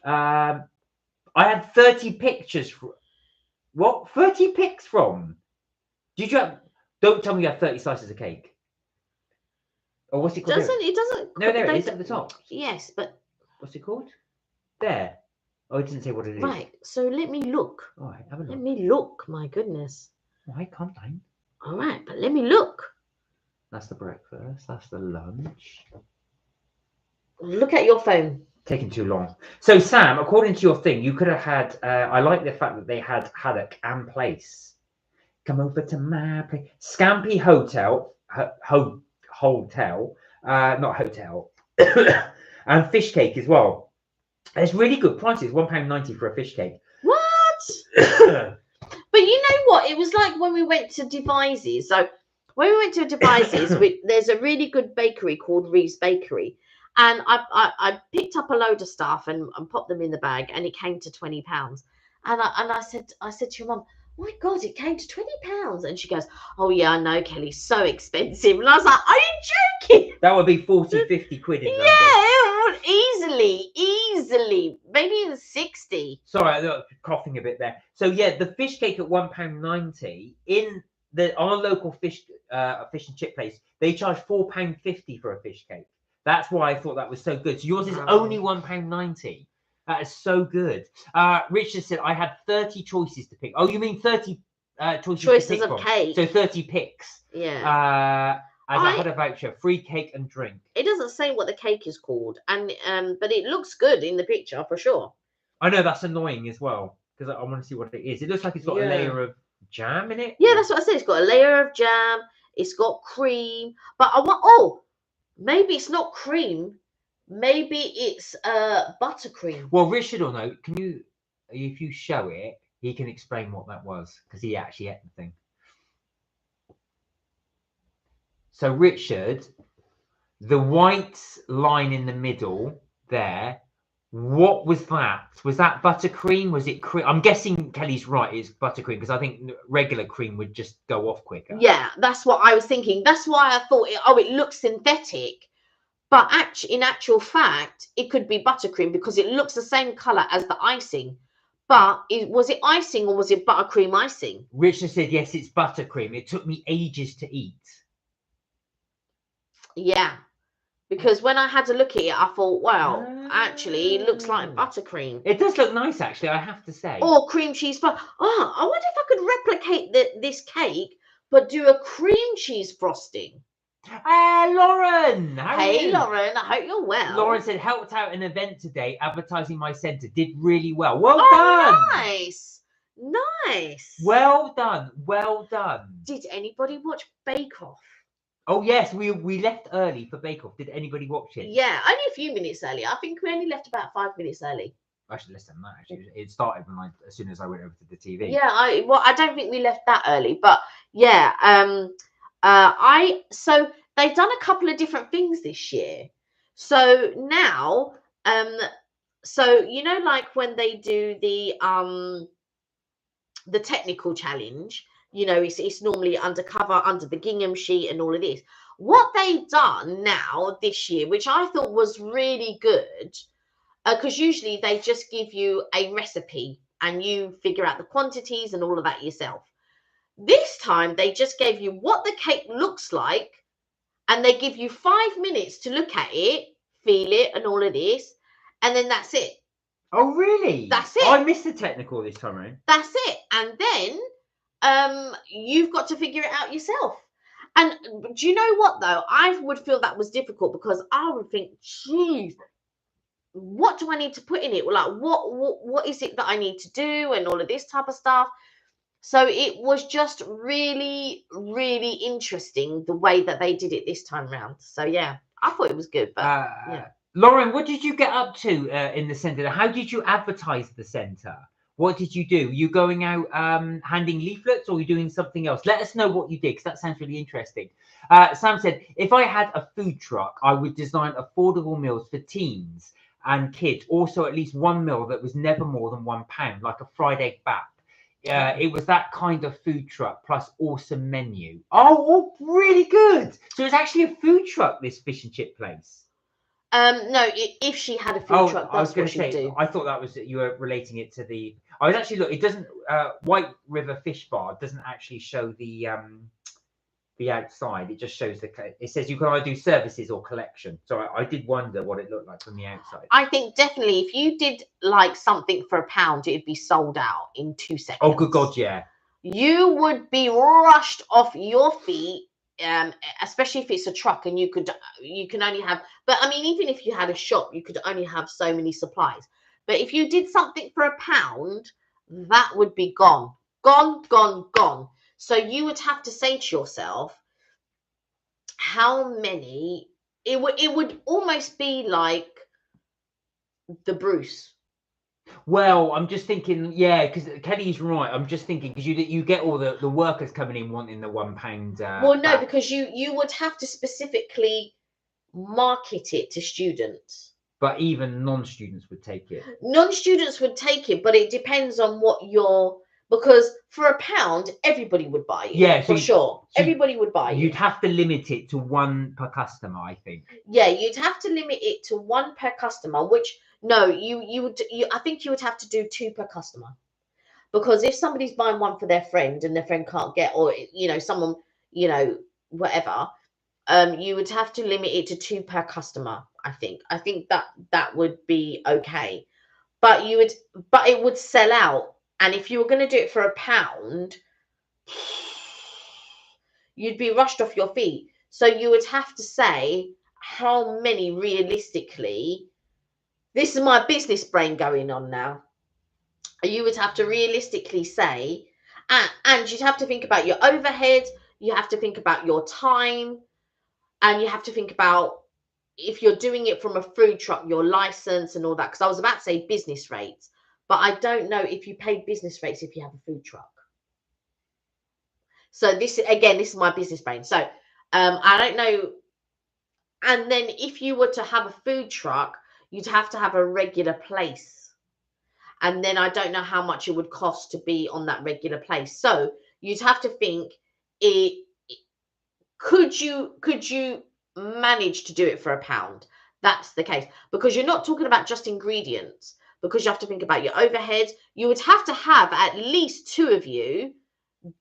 I had 30 pictures. What? 30 pics from? Did you have? Don't tell me you had 30 slices of cake. Or what's it called? It doesn't. No, there it is at the top. Yes, but what's it called? There. Oh, it didn't say what it is. Right. So let me look. All right, have a look. Let me look. My goodness. Why can't I? All right, but let me look. That's the breakfast. That's the lunch. Look at your phone. Taking too long. So, Sam, according to your thing, you could have had. I like the fact that they had haddock and place. Come over to my place. Scampi Hotel, hotel, not hotel, and fish cake as well. It's really good prices. £1.90 for a fish cake. What? But you know what? It was like when we went to Devizes. So when we went to Devizes, there's a really good bakery called Reeves Bakery. And I picked up a load of stuff and popped them in the bag, and it came to £20. And I said to your mum, my God, it came to £20. And she goes, oh yeah, I know, Kelly, so expensive. And I was like, are you joking? That would be 40, 50 quid in London. Easily, maybe even 60. Sorry, I'm coughing a bit there. So yeah, the fish cake at £1.90 in our local fish and chip place, they charge £4.50 for a fish cake. That's why I thought that was so good. So yours is only £1.90. That is so good. Richard said I had 30 choices to pick. Oh, you mean 30 choices to pick of cake? So 30 picks. Yeah. I had a voucher, free cake and drink. It doesn't say what the cake is called, and but it looks good in the picture for sure. I know, that's annoying as well, because I want to see what it is. It looks like it's got a layer of jam in it. Yeah, that's what I said. It's got a layer of jam. It's got cream, but I want. Oh, maybe it's not cream. Maybe it's buttercream. Well, Richard will know. Can you, if you show it, he can explain what that was, because he actually ate the thing. So, Richard, the white line in the middle there, what was that? Was that buttercream? Was it cream? I'm guessing Kelly's right, it's buttercream, because I think regular cream would just go off quicker. Yeah, that's what I was thinking. That's why I thought, it looks synthetic. But in actual fact, it could be buttercream because it looks the same colour as the icing. But was it icing or was it buttercream icing? Richard said, yes, it's buttercream. It took me ages to eat. Yeah, because when I had to look at it, I thought, well, actually, it looks like buttercream. It does look nice, actually, I have to say. Or cream cheese. I wonder if I could replicate this cake, but do a cream cheese frosting. Lauren! Hey, Lauren, I hope you're well. Lauren said, helped out an event today, advertising my centre. Did really well. Well done! Nice. Well done. Did anybody watch Bake Off? Oh, yes, we left early for Bake Off. Did anybody watch it? Yeah, only a few minutes early. I think we only left about 5 minutes early. Actually, less than that. Actually, it started as soon as I went over to the TV. Yeah, I don't think we left that early, but yeah. So they've done a couple of different things this year. So now, so you know, like when they do the technical challenge. You know, it's normally undercover, under the gingham sheet and all of this. What they've done now this year, which I thought was really good, because usually they just give you a recipe and you figure out the quantities and all of that yourself. This time they just gave you what the cake looks like, and they give you 5 minutes to look at it, feel it, and all of this, and then that's it. Oh, really? That's it. I missed the technical this time around. That's it. And then you've got to figure it out yourself. And do you know what, though? I would feel that was difficult because I would think, geez, what do I need to put in it? Like, what is it that I need to do and all of this type of stuff? So it was just really, really interesting the way that they did it this time round. So, yeah, I thought it was good. But, yeah. Lauren, what did you get up to in the centre? How did you advertise the centre? What did you do? Were you going out handing leaflets, or were you doing something else? Let us know what you did, because that sounds really interesting. Sam said, if I had a food truck, I would design affordable meals for teens and kids. Also, at least one meal that was never more than £1, like a fried egg bap. It was that kind of food truck, plus awesome menu. Oh, really good. So it's actually a food truck, this fish and chip place. No, if she had a food truck, I was that's going what to say, she'd do. I thought that was, you were relating it to the, I was actually, look, it doesn't, White River Fish Bar doesn't actually show the outside. It just shows it says you can either do services or collection. So I did wonder what it looked like from the outside. I think definitely if you did like something for £1, it'd be sold out in 2 seconds. Oh, good God, yeah. You would be rushed off your feet, especially if it's a truck and you can only have, but I mean, even if you had a shop, you could only have so many supplies. But if you did something for £1, that would be gone. So you would have to say to yourself, how many, it would almost be like the Bruce. Well, I'm just thinking, yeah, because Kelly's right. I'm just thinking, because you get all the workers coming in wanting the £1. Well, no, because you would have to specifically market it to students. But even non-students would take it. Non-students would take it, but it depends on what because for £1, everybody would buy it. Yeah, for sure. Everybody would buy it. You'd have to limit it to 1 per customer, I think. Yeah, you'd have to limit it to 1 per customer, which no, I think you would have to do 2 per customer. Because if somebody's buying one for their friend and their friend can't get, or someone, whatever, you would have to limit it to 2 per customer. I think that would be okay, but it would sell out. And if you were going to do it for £1, you'd be rushed off your feet. So you would have to say how many realistically. This is my business brain going on now. You would have to realistically say, and you'd have to think about your overhead, you have to think about your time, and you have to think about, if you're doing it from a food truck, your license and all that. Because I was about to say business rates, but I don't know if you pay business rates if you have a food truck. So this is my business brain. So I don't know. And then if you were to have a food truck, you'd have to have a regular place. And then I don't know how much it would cost to be on that regular place. So you'd have to think, could you manage to do it for £1? That's the case, because you're not talking about just ingredients, because you have to think about your overhead. You would have to have at least 2 of you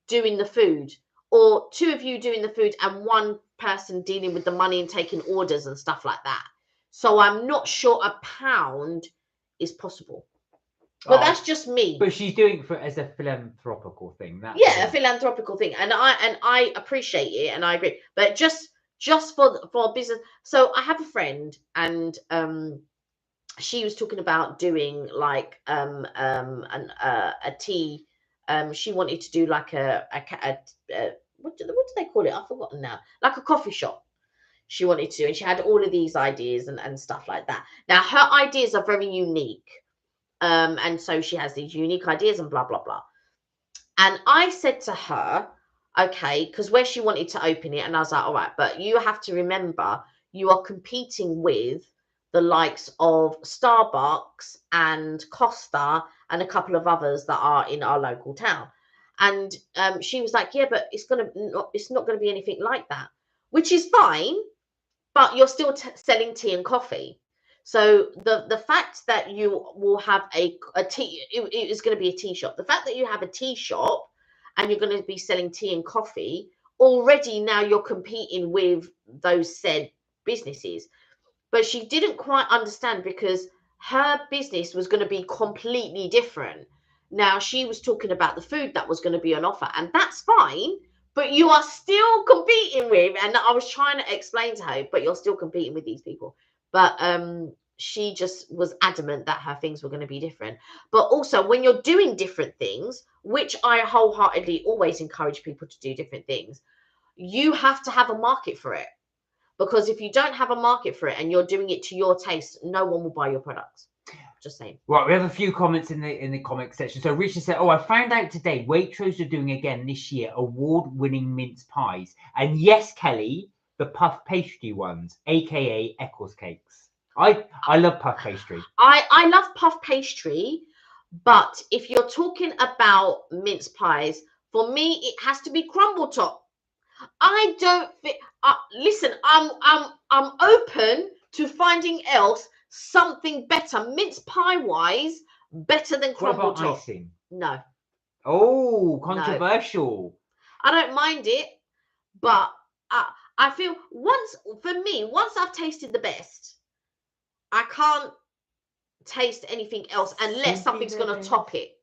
doing the food, or 2 of you doing the food and 1 person dealing with the money and taking orders and stuff like that. So I'm not sure £1 is possible. But that's just me. But she's doing it as a philanthropical thing. A philanthropical thing, and I appreciate it, and I agree. But just for business. So I have a friend, and she was talking about doing like a tea. She wanted to do like a what do they call it? I've forgotten now. Like a coffee shop. She wanted to, and she had all of these ideas and stuff like that. Now her ideas are very unique. And so she has these unique ideas and blah, blah, blah. And I said to her, okay, because where she wanted to open it, and I was like, all right, but you have to remember, you are competing with the likes of Starbucks and Costa and a couple of others that are in our local town. And she was like, yeah, but it's not going to be anything like that, which is fine, but you're still selling tea and coffee. So the fact that you will have a tea, it is going to be a tea shop. The fact that you have a tea shop and you're going to be selling tea and coffee, already now you're competing with those said businesses. But she didn't quite understand because her business was going to be completely different. Now she was talking about the food that was going to be on offer, and that's fine, but you are still competing with, and I was trying to explain to her, but you're still competing with these people. But she just was adamant that her things were going to be different. But also, when you're doing different things, which I wholeheartedly always encourage people to do different things, you have to have a market for it. Because if you don't have a market for it and you're doing it to your taste, no one will buy your products. Just saying. Right, we have a few comments in the comment section. So Richard said, "Oh, I found out today Waitrose are doing again this year award-winning mince pies, and yes, Kelly, the puff pastry ones, aka Eccles cakes. I love puff pastry. I love puff pastry, but if you're talking about mince pies, for me it has to be crumble top. I don't fit. Listen, I'm open to finding else something better, mince pie wise, better than What crumble about top. icing? No, Oh, controversial. I don't mind it, but I feel once I've tasted the best, I can't taste anything else unless something's going to top it.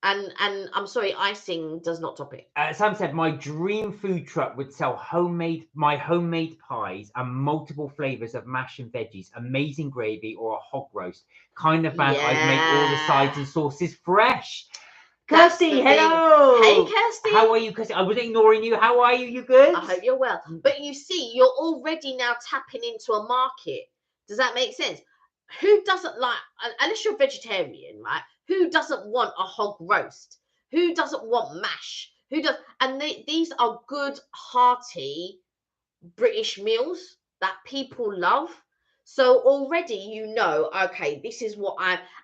And I'm sorry, icing does not top it. Sam said, my dream food truck would sell homemade pies and multiple flavors of mash and veggies, amazing gravy, or a hog roast. Kind of man, I'd make all the sides and sauces fresh. That's Kirsty, the hello. Hey, Kirsty. How are you, Kirsty? I was ignoring you. How are you? You good? I hope you're well. But you see, you're already now tapping into a market. Does that make sense? Who doesn't like, unless you're vegetarian, right? Who doesn't want a hog roast? Who doesn't want mash? Who does? And these are good, hearty British meals that people love. So already you know, okay, this is what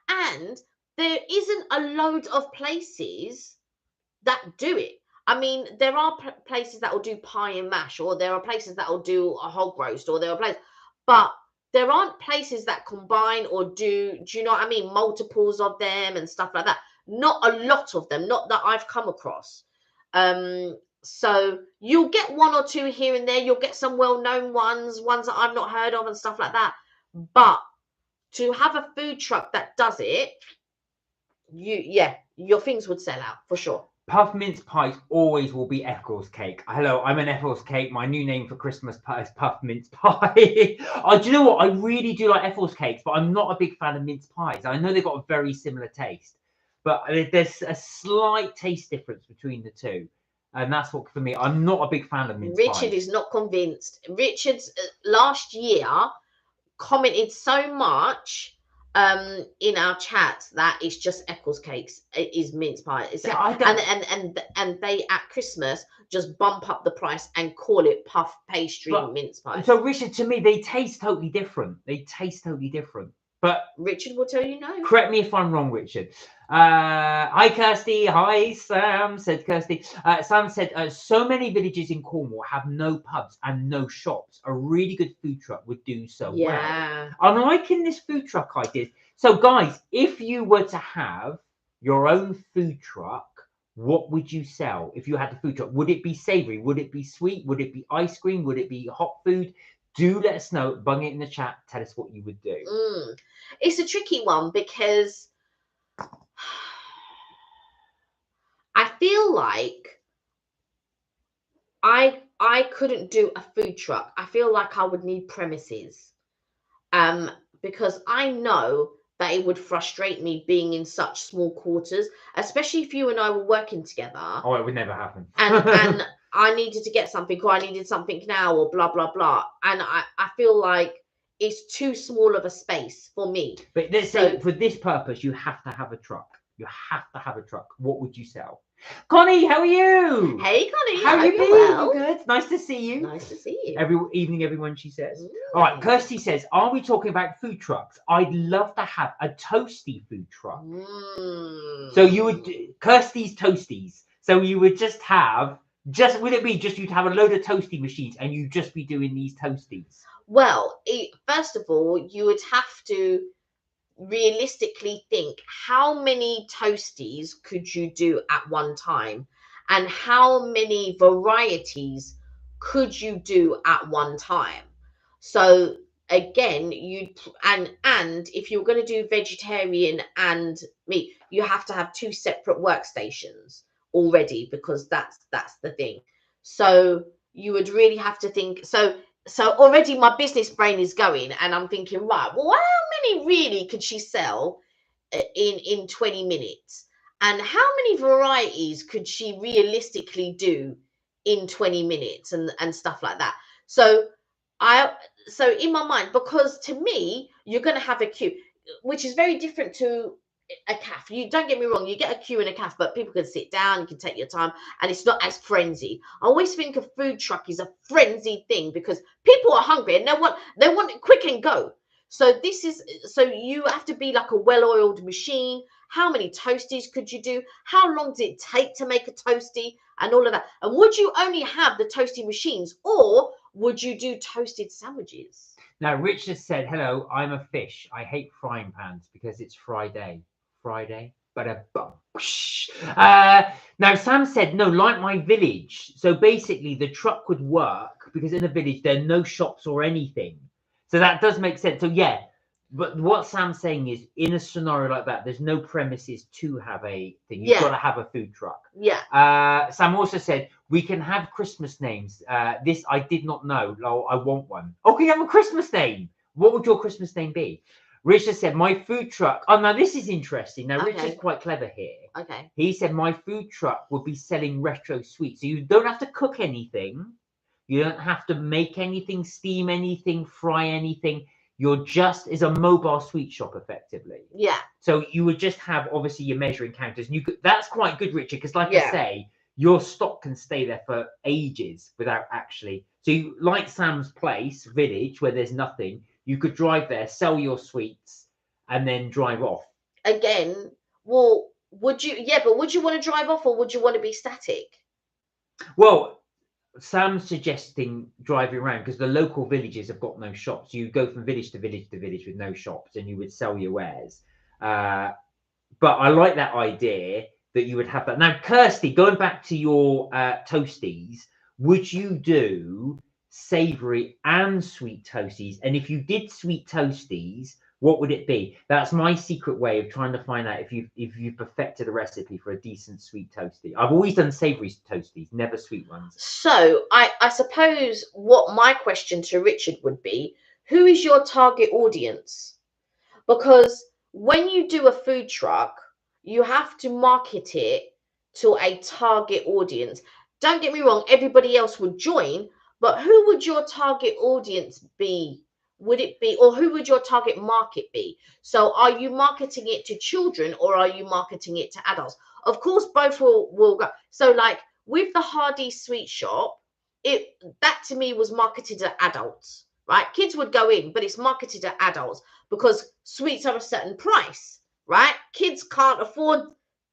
and there isn't a load of places that do it. I mean, there are places that will do pie and mash, or there are places that will do a hog roast, or there are places, but there aren't places that combine or do you know what I mean? Multiples of them and stuff like that. Not a lot of them, not that I've come across. So you'll get one or two here and there. You'll get some well-known ones that I've not heard of and stuff like that. But to have a food truck that does it, your things would sell out for sure. Puff mince pies always will be Eccles cake. Hello, I'm an Eccles cake. My new name for Christmas is puff mince pie. Do you know what? I really do like Eccles cakes, but I'm not a big fan of mince pies. I know they've got a very similar taste, but there's a slight taste difference between the two. And that's what, for me, I'm not a big fan of mince pies. Richard is not convinced. Richard's last year commented so much in our chat that it's just Eccles cakes. It is mince pie. And they at Christmas just bump up the price and call it puff pastry mince pie. So Richard, to me, they taste totally different. But Richard will tell you no. Correct me if I'm wrong, Richard. Hi, Kirsty. Hi, Sam, said Kirsty. Sam said, so many villages in Cornwall have no pubs and no shops. A really good food truck would do so well. I'm liking this food truck idea. So, guys, if you were to have your own food truck, what would you sell if you had the food truck? Would it be savoury? Would it be sweet? Would it be ice cream? Would it be hot food? Do let us know. Bung it in the chat. Tell us what you would do. It's a tricky one because I feel like I couldn't do a food truck. I feel like I would need premises. Because I know that it would frustrate me being in such small quarters, especially if you and I were working together. Oh, it would never happen. And I needed to get something, or I needed something now, or blah, blah, blah. And I feel like it's too small of a space for me. But let's say for this purpose, you have to have a truck. You have to have a truck. What would you sell? Connie, how are you? Hey, Connie. How are you been? Well? Good. Nice to see you. Nice to see you. Every evening, everyone, she says. All right, Kirsty says, are we talking about food trucks? I'd love to have a toasty food truck. So you would, Kirsty's Toasties. So you would just have, would it be just you'd have a load of toasty machines and you'd just be doing these toasties? Well, first of all, you would have to realistically think, how many toasties could you do at one time, and how many varieties could you do at one time? So again, and if you're going to do vegetarian and meat, you have to have two separate workstations already, because that's the thing. So you would really have to think. So already my business brain is going, and I'm thinking, right, well, how many really could she sell in 20 minutes? And how many varieties could she realistically do in 20 minutes, and stuff like that? So I so in my mind, because to me, you're going to have a queue, which is very different to a cafe. You don't get me wrong, you get a queue in a cafe, but people can sit down, you can take your time, and it's not as frenzy. I always think a food truck is a frenzied thing, because people are hungry and they want it quick and go. So you have to be like a well-oiled machine. How many toasties could you do? How long does it take to make a toasty, and all of that? And would you only have the toasty machines, or would you do toasted sandwiches? Now, Richard said, hello, I'm a fish. I hate frying pans because it's Friday. Friday, but a bum. Now, Sam said, no, like my village. So basically, the truck would work because in the village, there are no shops or anything. So that does make sense. So, yeah, but what Sam's saying is, in a scenario like that, there's no premises to have a thing. You've got to have a food truck. Yeah. Sam also said, we can have Christmas names. This I did not know. Oh, I want one. Oh, can you have a Christmas name? What would your Christmas name be? Richard said, my food truck. Oh, now this is interesting. Now, Okay. Richard's quite clever here. Okay. He said, my food truck would be selling retro sweets. So you don't have to cook anything. You don't have to make anything, steam anything, fry anything. You're just is a mobile sweet shop, effectively. Yeah. So you would just have, obviously, your measuring counters. And that's quite good, Richard, because like Yeah. I say, your stock can stay there for ages without actually. So you, like Sam's place, village, where there's nothing, you could drive there, sell your sweets, and then drive off. Again, well, would you? Yeah, but would you want to drive off, or would you want to be static? Well, Sam's suggesting driving around because the local villages have got no shops. You go from village to village to village with no shops, and you would sell your wares. But I like that idea that you would have that. Now, Kirsty, going back to your toasties, would you do savoury and sweet toasties? And if you did sweet toasties, what would it be? That's my secret way of trying to find out if you've perfected a recipe for a decent sweet toasty. I've always done savoury toasties, never sweet ones. So I suppose what my question to Richard would be, who is your target audience? Because when you do a food truck, you have to market it to a target audience. Don't get me wrong, everybody else would join, but who would your target audience be? Would it be, or who would your target market be? So are you marketing it to children, or are you marketing it to adults? Of course, both will go. So like with the Hardy Sweet Shop, that to me was marketed to adults, right? Kids would go in, but it's marketed to adults because sweets are a certain price, right? Kids can't afford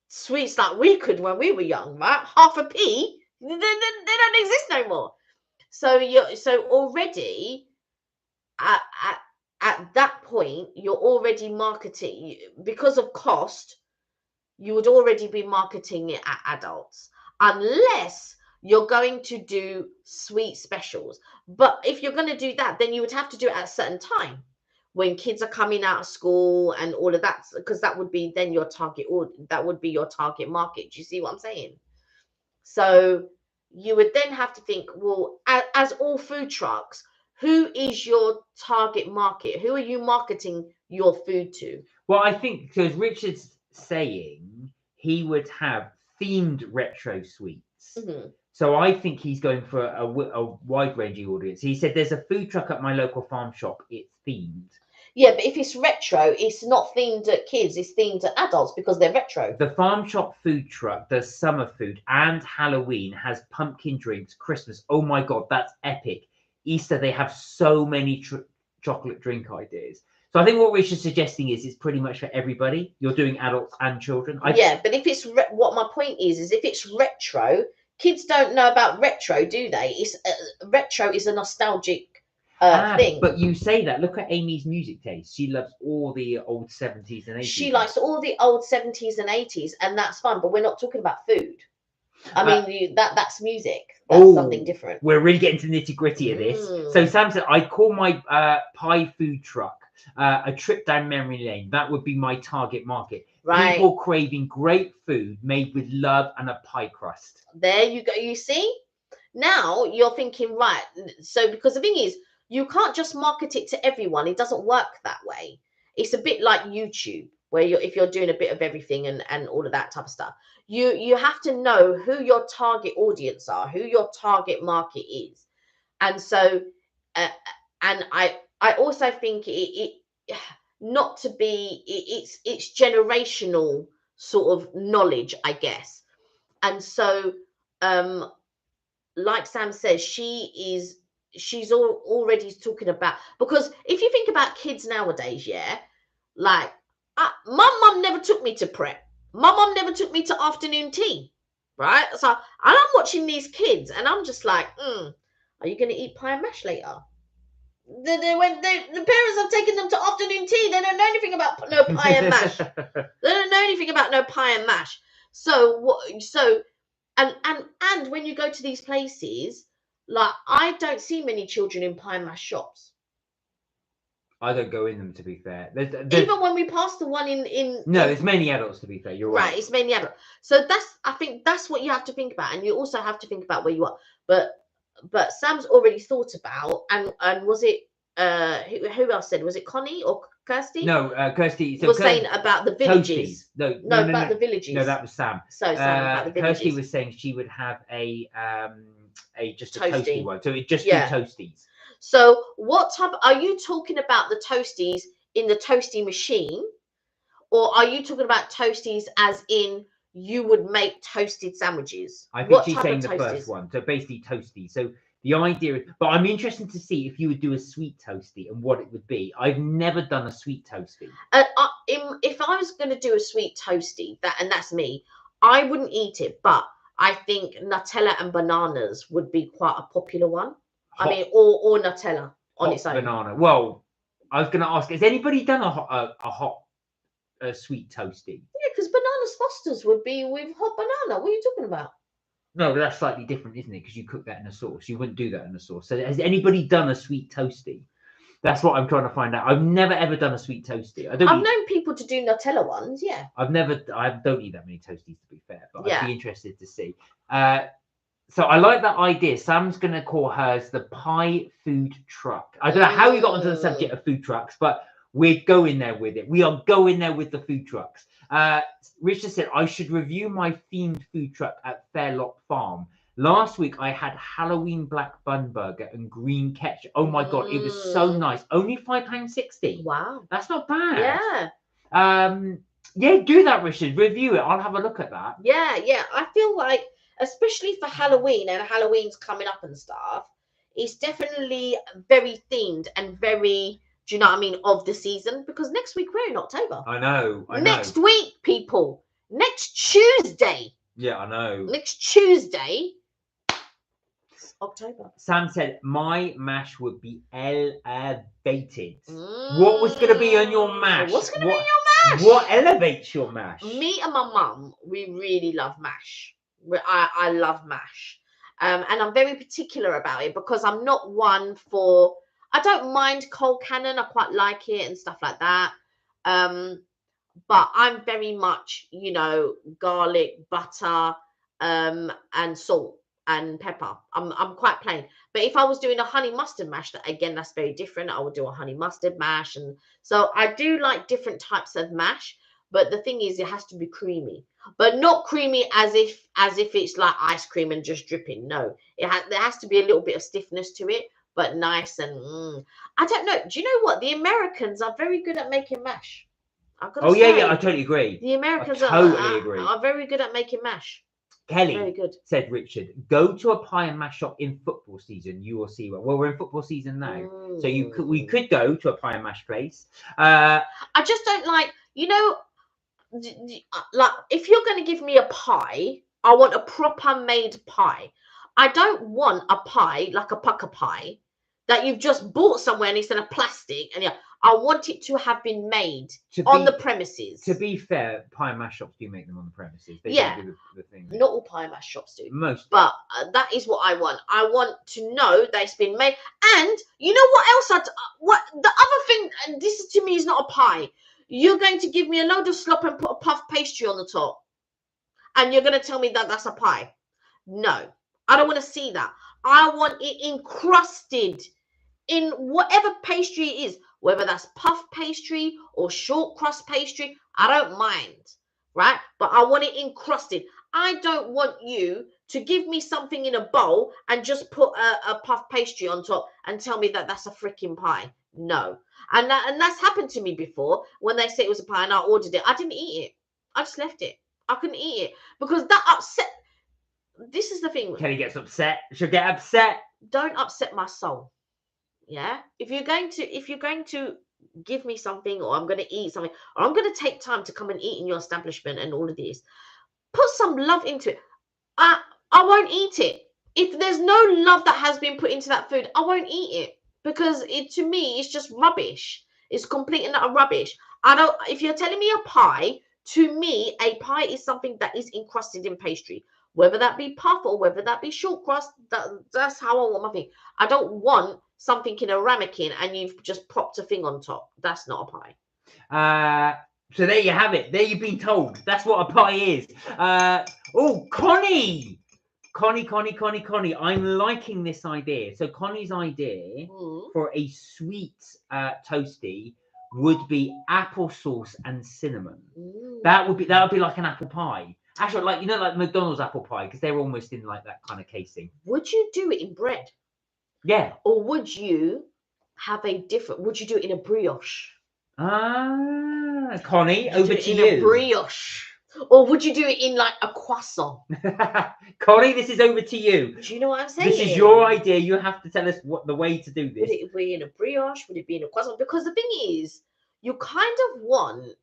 sweets like we could when we were young, right? Half a p, they don't exist no more. So already at that point, you're already marketing, because of cost. You would already be marketing it at adults, unless you're going to do sweet specials. But if you're going to do that, then you would have to do it at a certain time when kids are coming out of school and all of that, because that would be then your target, or that would be your target market. Do you see what I'm saying? So you would then have to think, well, as all food trucks, who is your target market? Who are you marketing your food to? Well, I think because Richard's saying he would have themed retro sweets. Mm-hmm. So I think he's going for a wide-ranging audience. He said, there's a food truck at my local farm shop. It's themed. Yeah, but if it's retro, it's not themed at kids. It's themed at adults because they're retro. The farm shop food truck does summer food and Halloween, has pumpkin drinks, Christmas. Oh, my God, that's epic. Easter, they have so many chocolate drink ideas. So I think what Richard's suggesting is it's pretty much for everybody. You're doing adults and children. Yeah, but if it's what my point is if it's retro, kids don't know about retro, do they? It's retro is a nostalgic thing. But you say that. Look at Amy's music taste. She loves all the old 70s and 80s. She likes all the old 70s and 80s, and that's fun. But we're not talking about food. I mean, that's music. That's something different. We're really getting to the nitty gritty of this. So Sam said, I'd call my pie food truck a trip down memory lane. That would be my target market. Right. People craving great food made with love and a pie crust. There you go. You see? Now you're thinking, right. So, because the thing is, you can't just market it to everyone. It doesn't work that way. It's a bit like YouTube, where if you're doing a bit of everything and all of that type of stuff. You have to know who your target audience are, who your target market is. And so, and I also think it's generational sort of knowledge, I guess. And so, like Sam says, she's already talking about, because if you think about kids nowadays, yeah, like my mum never took me to prep. My mum never took me to afternoon tea, right? So I'm watching these kids and I'm just like, are you going to eat pie and mash later? The parents have taken them to afternoon tea. They don't know anything about no pie and mash. They don't know anything about no pie and mash. And when you go to these places, like, I don't see many children in pie and mash shops. I don't go in them, to be fair. There's, even when we pass the one in there's many adults, to be fair. You're right. It's mainly adults. So I think that's what you have to think about, and you also have to think about where you are. But Sam's already thought about, and was it who else said? Was it Connie or Kirsty? No, Kirsty was saying about the villages. No, about the villages. No, that was Sam. So Sam about the villages. Kirsty was saying she would have a toasty one. So it just be toasties. So what type are you talking about? The toasties in the toasty machine, or are you talking about toasties as in you would make toasted sandwiches? I think she's saying the first one. So basically toasty. So the idea is, but I'm interested to see if you would do a sweet toasty and what it would be. I've never done a sweet toasty. If I was going to do a sweet toasty, that's me, I wouldn't eat it, but I think Nutella and bananas would be quite a popular one. I mean, or Nutella on its own. Banana. Well, I was going to ask, has anybody done a hot sweet toasty? Yeah, because bananas Fosters would be with hot banana. What are you talking about? No, but that's slightly different, isn't it? Because you cook that in a sauce. You wouldn't do that in a sauce. So has anybody done a sweet toasty? That's what I'm trying to find out. I've never ever done a sweet toasty. I've known people to do Nutella ones. Yeah. I don't eat that many toasties, to be fair, but I'd be interested to see. So I like that idea. Sam's going to call hers the pie food truck. I don't know how we got onto the subject of food trucks, but we're going there with it. We are going there with the food trucks. Richard said, I should review my themed food truck at Fairlock Farm. Last week, I had Halloween black bun burger and green ketchup. Oh, my God. It was so nice. Only £5.60. Wow. That's not bad. Yeah. Yeah, do that, Richard. Review it. I'll have a look at that. Yeah. I feel like, especially for Halloween, and Halloween's coming up and stuff, it's definitely very themed and very, do you know what I mean, of the season, because next week we're in October. I know. Next week, people. Next Tuesday. Yeah, I know. Next Tuesday, October. Sam said, my mash would be elevated. What was going to be on your mash? What's going to be on your mash? What elevates your mash? Me and my mum, we really love mash. I love mash. And I'm very particular about it because I'm not one for, I don't mind cold cannon. I quite like it and stuff like that. But I'm very much, garlic, butter, and salt and pepper. I'm quite plain. But if I was doing a honey mustard mash, that's very different. I would do a honey mustard mash. And so I do like different types of mash. But the thing is, it has to be creamy, but not creamy as if it's like ice cream and just dripping. No, there has to be a little bit of stiffness to it, but nice and I don't know. Do you know what? The Americans are very good at making mash. I've got to say, yeah, I totally agree. The Americans are very good at making mash. Kelly very good. Said, Richard, go to a pie and mash shop in football season. You will see. Well, we're in football season now, so we could go to a pie and mash place. I just don't like, like, if you're going to give me a pie, I want a proper made pie. I don't want a pie like a pucker pie that you've just bought somewhere and instead of plastic. And yeah, I want it to have been made To on be- the premises. To be fair, pie and mash shops do make them on the premises. They Yeah. don't do the thing. Not all pie and mash shops do. Most. But that is what I want. I want to know that it's been made. And you know what else? What the other thing? And this to me is not a pie. You're going to give me a load of slop and put a puff pastry on the top, and you're going to tell me that that's a pie. No, I don't want to see that. I want it encrusted in whatever pastry it is, whether that's puff pastry or short crust pastry. I don't mind, right? But I want it encrusted. I don't want you to give me something in a bowl and just put a puff pastry on top and tell me that that's a freaking pie. No. And that's happened to me before when they say it was a pie and I ordered it. I didn't eat it. I just left it. I couldn't eat it because that upset. This is the thing. Kelly gets upset. She'll get upset. Don't upset my soul. Yeah. If you're going to give me something, or I'm going to eat something, or I'm going to take time to come and eat in your establishment and all of this, put some love into it. I won't eat it. If there's no love that has been put into that food, I won't eat it because to me, it's just rubbish. It's complete and utter rubbish. If you're telling me a pie, to me, a pie is something that is encrusted in pastry, whether that be puff or whether that be short crust. That's how I want my thing. I don't want something in a ramekin and you've just popped a thing on top. That's not a pie. So there you have it. There you've been told. That's what a pie is. Oh, Connie. I'm liking this idea. So Connie's idea for a sweet toasty would be applesauce and cinnamon. That would be like an apple pie. Actually, like McDonald's apple pie, because they're almost in like that kind of casing. Would you do it in bread? Yeah. Or would you have would you do it in a brioche? Connie, over to you. In a brioche. Or would you do it in like a croissant? Connie, this is over to you. Do you know what I'm saying? This is your idea. You have to tell us what the way to do this. Would it be in a brioche? Would it be in a croissant? Because the thing is, you kind of want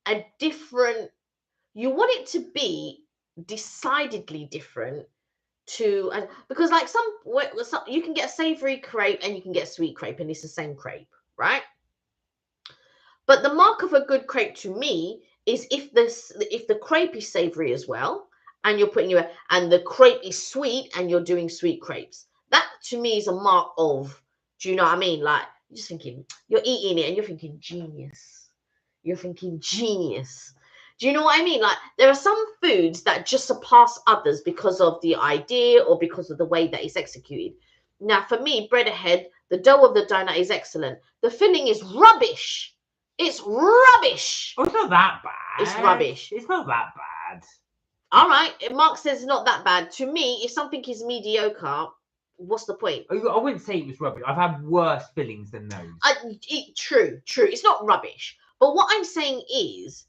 a different. You want it to be decidedly different to, because like some you can get a savory crepe and you can get a sweet crepe, and it's the same crepe, right? But the mark of a good crepe to me is if the crepe is savory as well, and you're putting and the crepe is sweet and you're doing sweet crepes. That to me is a mark of, do you know what I mean? Like you're just thinking, you're eating it and you're thinking genius. You're thinking genius. Do you know what I mean? Like there are some foods that just surpass others because of the idea or because of the way that it's executed. Now for me, bread ahead, the dough of the donut is excellent. The filling is rubbish. It's rubbish. Oh, it's not that bad. It's rubbish. It's not that bad. All right. Mark says it's not that bad. To me, if something is mediocre, what's the point? I wouldn't say it was rubbish. I've had worse fillings than those. True. It's not rubbish. But what I'm saying is,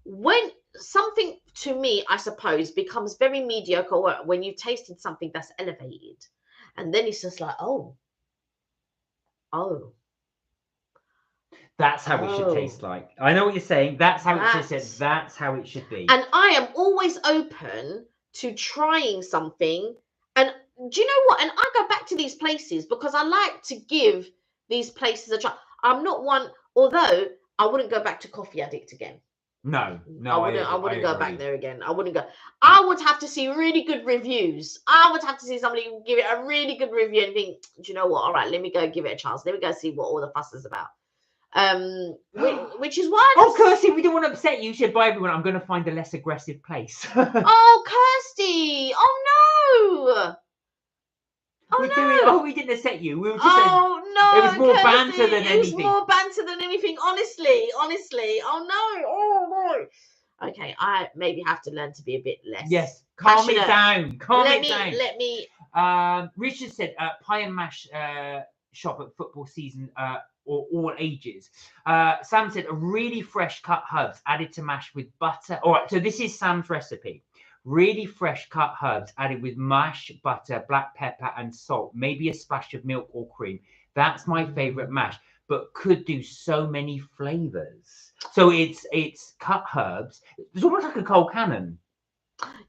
when something, to me, I suppose, becomes very mediocre when you've tasted something that's elevated. And then it's just like, oh. That's how it should taste like. I know what you're saying. That's how it should taste. That's how it should be. And I am always open to trying something. And do you know what? And I go back to these places because I like to give these places a try. I'm not one, although I wouldn't go back to Coffee Addict again. No, I wouldn't go back there again. I wouldn't go. I would have to see really good reviews. I would have to see somebody give it a really good review and think, do you know what? All right, let me go give it a chance. Let me go see what all the fuss is about. Which is why. Oh, Kirsty, we don't want to upset you. Should buy everyone. I'm going to find a less aggressive place. Oh, Kirsty! Oh no! We didn't upset you. We were just. Oh no! It was more Kirsty, banter than anything. It was more banter than anything. Honestly. Oh no! Oh no! Okay, I maybe have to learn to be a bit less. Yes, calm passionate. it down. Let me. Richard said, pie and mash shop at football season. Or all ages. Sam said a really fresh cut herbs added to mash with butter. All right, so this is Sam's recipe. Really fresh cut herbs added with mash, butter, black pepper, and salt. Maybe a splash of milk or cream. That's my favorite mash, but could do so many flavors. So it's cut herbs. It's almost like a cold cannon.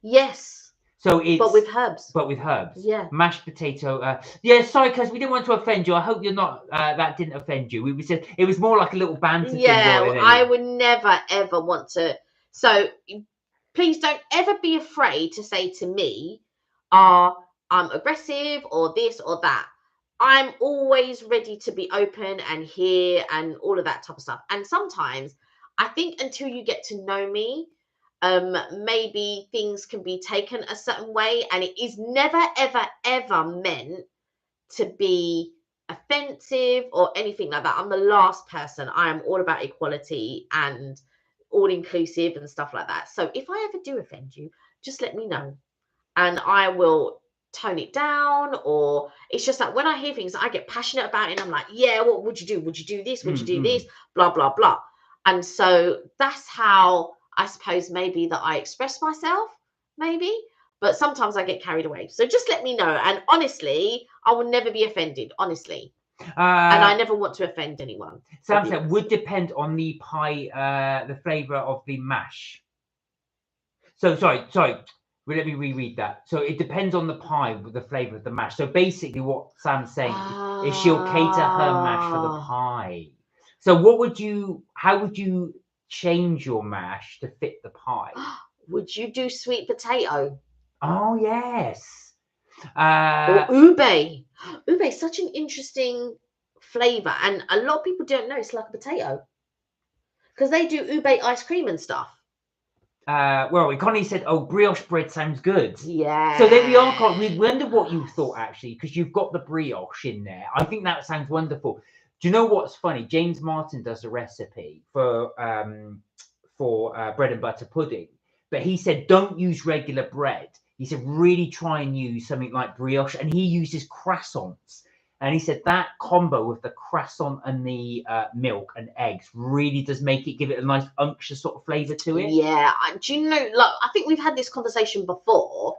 Yes. So it's But with herbs. But with herbs. Yeah. Mashed potato. Yeah, sorry, because we didn't want to offend you. I hope you're not. That didn't offend you. It was more like a little banter thing. Yeah, I would never ever want to. So please don't ever be afraid to say to me, I'm aggressive or this or that. I'm always ready to be open and hear and all of that type of stuff. And sometimes I think until you get to know me, maybe things can be taken a certain way, and it is never ever ever meant to be offensive or anything like that. I'm the last person. I am all about equality and all inclusive and stuff like that. So if I ever do offend you, just let me know and I will tone it down. Or it's just like when I hear things, I get passionate about it and I'm like, yeah, what would you do? Would you do this? Would you do this? Blah, blah, blah. And so that's how I suppose maybe that I express myself, maybe. But sometimes I get carried away. So just let me know. And honestly, I will never be offended, honestly. And I never want to offend anyone. Sam said would depend on the pie, the flavour of the mash. So sorry. Let me reread that. So it depends on the pie with the flavour of the mash. So basically what Sam's saying is she'll cater her mash for the pie. So how would you change your mash to fit the pie? Would you do sweet potato? Oh, yes. Or ube. Ube is such an interesting flavour. And a lot of people don't know it's like a potato. Because they do ube ice cream and stuff. Well, Connie said, oh, brioche bread sounds good. Yeah. So there we are, Connie. We wonder what you thought, actually, because you've got the brioche in there. I think that sounds wonderful. Do you know what's funny? James Martin does a recipe for bread and butter pudding. But he said, don't use regular bread. He said, really try and use something like brioche. And he uses croissants. And he said that combo with the croissant and the milk and eggs really does give it a nice unctuous sort of flavour to it. Yeah. Do you know, like, I think we've had this conversation before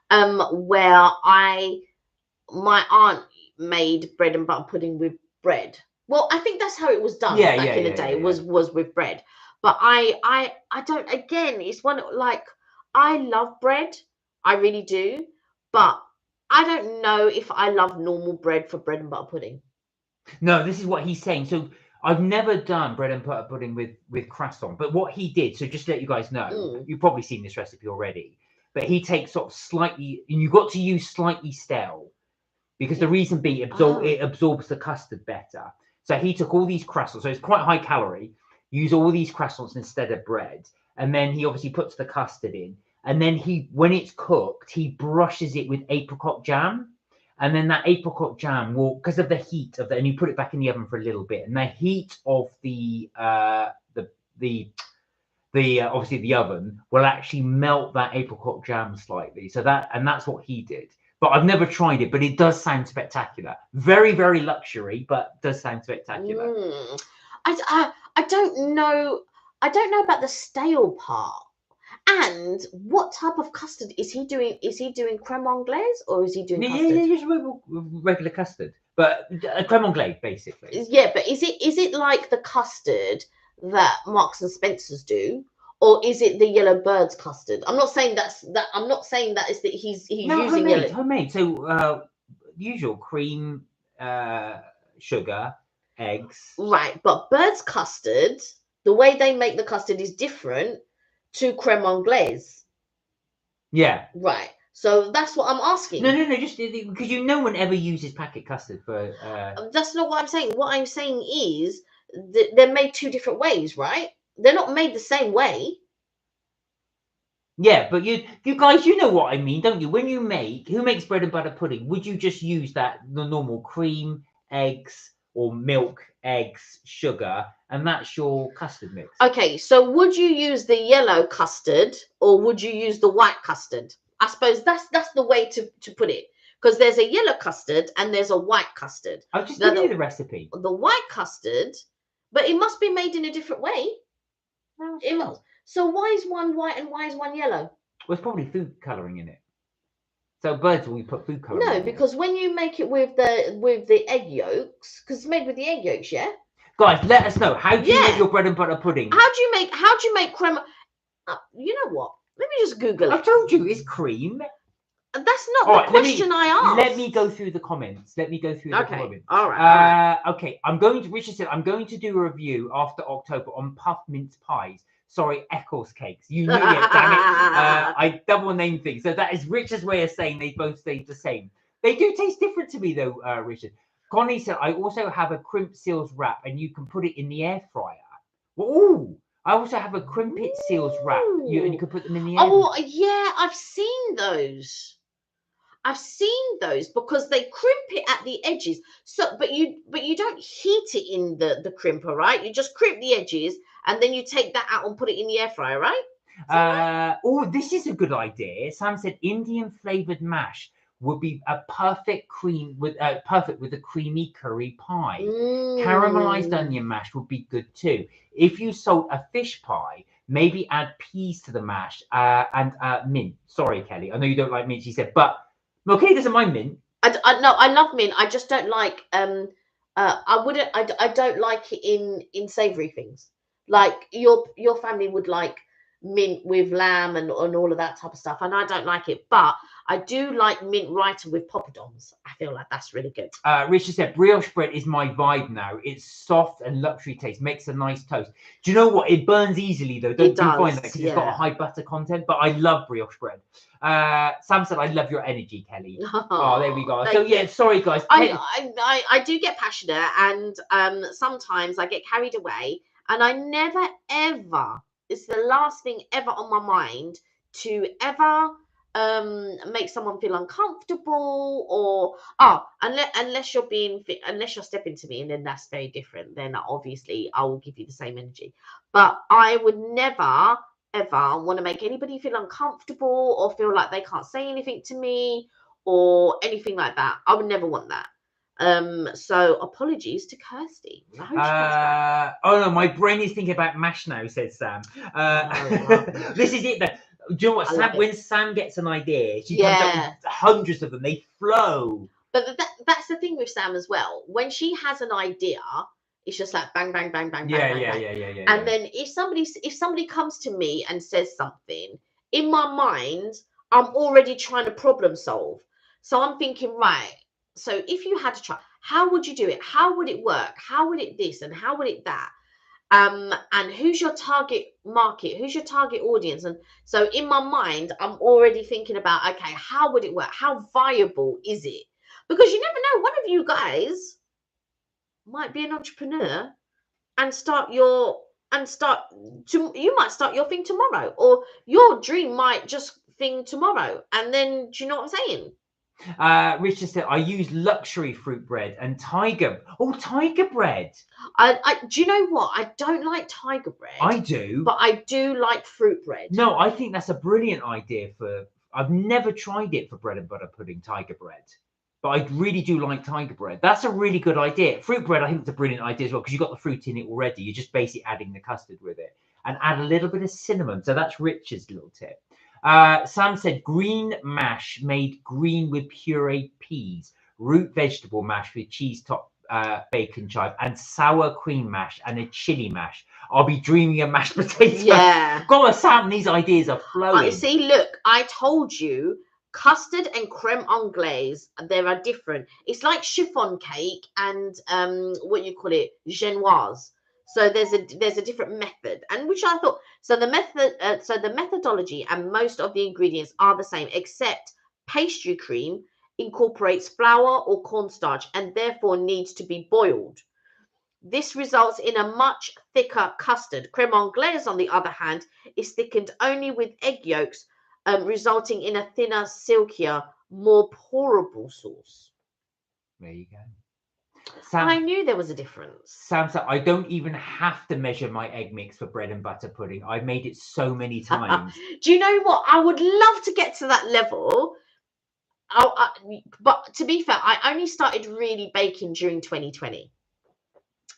where my aunt made bread and butter pudding with bread. Well, I think that's how it was done back in the day, was with bread. But I don't, again, it's one, like, I love bread. I really do. But I don't know if I love normal bread for bread and butter pudding. No, this is what he's saying. So I've never done bread and butter pudding with croissant. But what he did, so just to let you guys know, you've probably seen this recipe already. But he takes sort of slightly, and you've got to use slightly stale. Because the reason being, it absorbs the custard better. So he took all these croissants. So it's quite high calorie. Use all these croissants instead of bread. And then he obviously puts the custard in. And then when it's cooked, he brushes it with apricot jam. And then that apricot jam will, because of the heat of and you put it back in the oven for a little bit. And the heat of the obviously the oven will actually melt that apricot jam slightly. So that's what he did. But I've never tried it, but it does sound spectacular. Very, very luxury, but does sound spectacular. I don't know. I don't know about the stale part. And what type of custard is he doing? Is he doing creme anglaise or is he doing custard? Yeah, just regular custard, but creme anglaise basically. Yeah, but is it like the custard that Marks and Spencers do, or is it the yellow bird's custard? I'm not saying that. I'm not saying that is that he's using homemade. So usual cream, sugar, eggs. Right, but bird's custard, the way they make the custard is different to creme anglaise. Yeah. Right. So that's what I'm asking. No, just because no one ever uses packet custard for. That's not what I'm saying. What I'm saying is that they're made two different ways, right? They're not made the same way. Yeah, but you guys, you know what I mean, don't you? When who makes bread and butter pudding? Would you just use the normal cream, eggs, or milk, eggs, sugar, and that's your custard mix? Okay, so would you use the yellow custard or would you use the white custard? I suppose that's the way to put it, because there's a yellow custard and there's a white custard. I'll just give you the recipe. The white custard, but it must be made in a different way. No, so why is one white and why is one yellow? Well, it's probably food colouring in it. So birds will put food colouring. No, because when you make it with the egg yolks, because it's made with the egg yolks, yeah. Guys, let us know, how do you make your bread and butter pudding? How do you make creme? You know what? Let me just Google it. I told you it's cream, That's not All the right, question I asked. Let me go through the comments. Okay. The comments. All right. Okay. Richard said, I'm going to do a review after October on puff mince pies. Sorry, Eccles cakes. You knew it, damn it. I double name things. So that is Richard's way of saying they both stay the same. They do taste different to me though, Richard. Connie said, I also have a crimp seals wrap and you can put it in the air fryer. Ooh. I also have a crimpet seals wrap. And you can put them in the air. Oh, yeah, I've seen those. I've seen those because they crimp it at the edges. So, but you don't heat it in the crimper, right? You just crimp the edges and then you take that out and put it in the air fryer, right? Oh, this is a good idea. Sam said Indian flavored mash would be a perfect with a creamy curry pie. Caramelized onion mash would be good too. If you sold a fish pie, maybe add peas to the mash and mint. Sorry, Kelly, I know you don't like mint. She said, but Kelly doesn't mind mint. No, I love mint. I just don't like I don't like it in savory things. Like your family would like mint with lamb and all of that type of stuff, and I don't like it. But I do like mint writer with poppadoms. I feel like that's really good. Richard said brioche bread is my vibe now. It's soft and luxury taste, makes a nice toast. Do you know what? It burns easily though. Don't you find that because it's got a high butter content? But I love brioche bread. Sam said, I love your energy, Kelly. Oh, there we go. So yeah, sorry guys. I do get passionate and sometimes I get carried away and I never ever, it's the last thing ever on my mind to ever make someone feel uncomfortable or unless you're stepping to me, and then that's very different. Then obviously I will give you the same energy, but I would never ever want to make anybody feel uncomfortable or feel like they can't say anything to me or anything like that. I would never want that. So apologies to Kirsty. Oh no, my brain is thinking about mash now, says Sam. This is it though. Do you know what, Sam? When Sam gets an idea, she comes up with hundreds of them. They flow. But that's the thing with Sam as well. When she has an idea, it's just like bang, bang, bang, bang, bang, bang. And then if somebody comes to me and says something, in my mind, I'm already trying to problem solve. So I'm thinking, right. So if you had to try, how would you do it? How would it work? How would it this and how would it that? And who's your target market? Who's your target audience? And so in my mind, I'm already thinking about, okay, how would it work? How viable is it? Because you never know, one of you guys might be an entrepreneur and you might start your thing tomorrow, or your dream might just thing tomorrow. And then, do you know what I'm saying? Richard said, I use luxury fruit bread and tiger bread. Do you know what? I don't like tiger bread. I do. But I do like fruit bread. No, I think that's a brilliant idea I've never tried it for bread and butter pudding, tiger bread. But I really do like tiger bread. That's a really good idea. Fruit bread, I think it's a brilliant idea as well, because you've got the fruit in it already. You're just basically adding the custard with it. And add a little bit of cinnamon. So that's Richard's little tip. Sam said green mash made green with pureed peas, root vegetable mash with cheese top bacon chive, and sour cream mash and a chili mash. I'll be dreaming of mashed potatoes. Yeah. God, Sam, these ideas are flowing. See, look, I told you, custard and creme anglaise, they are different. It's like chiffon cake and what you call it, genoise. So there's a different method, and which I thought, so the methodology and most of the ingredients are the same, except pastry cream incorporates flour or cornstarch and therefore needs to be boiled. This results in a much thicker custard. Creme anglaise, on the other hand, is thickened only with egg yolks, resulting in a thinner, silkier, more pourable sauce. There you go. Sam, I knew there was a difference. Sam said, I don't even have to measure my egg mix for bread and butter pudding. I've made it so many times. Do you know what? I would love to get to that level. But to be fair, I only started really baking during 2020.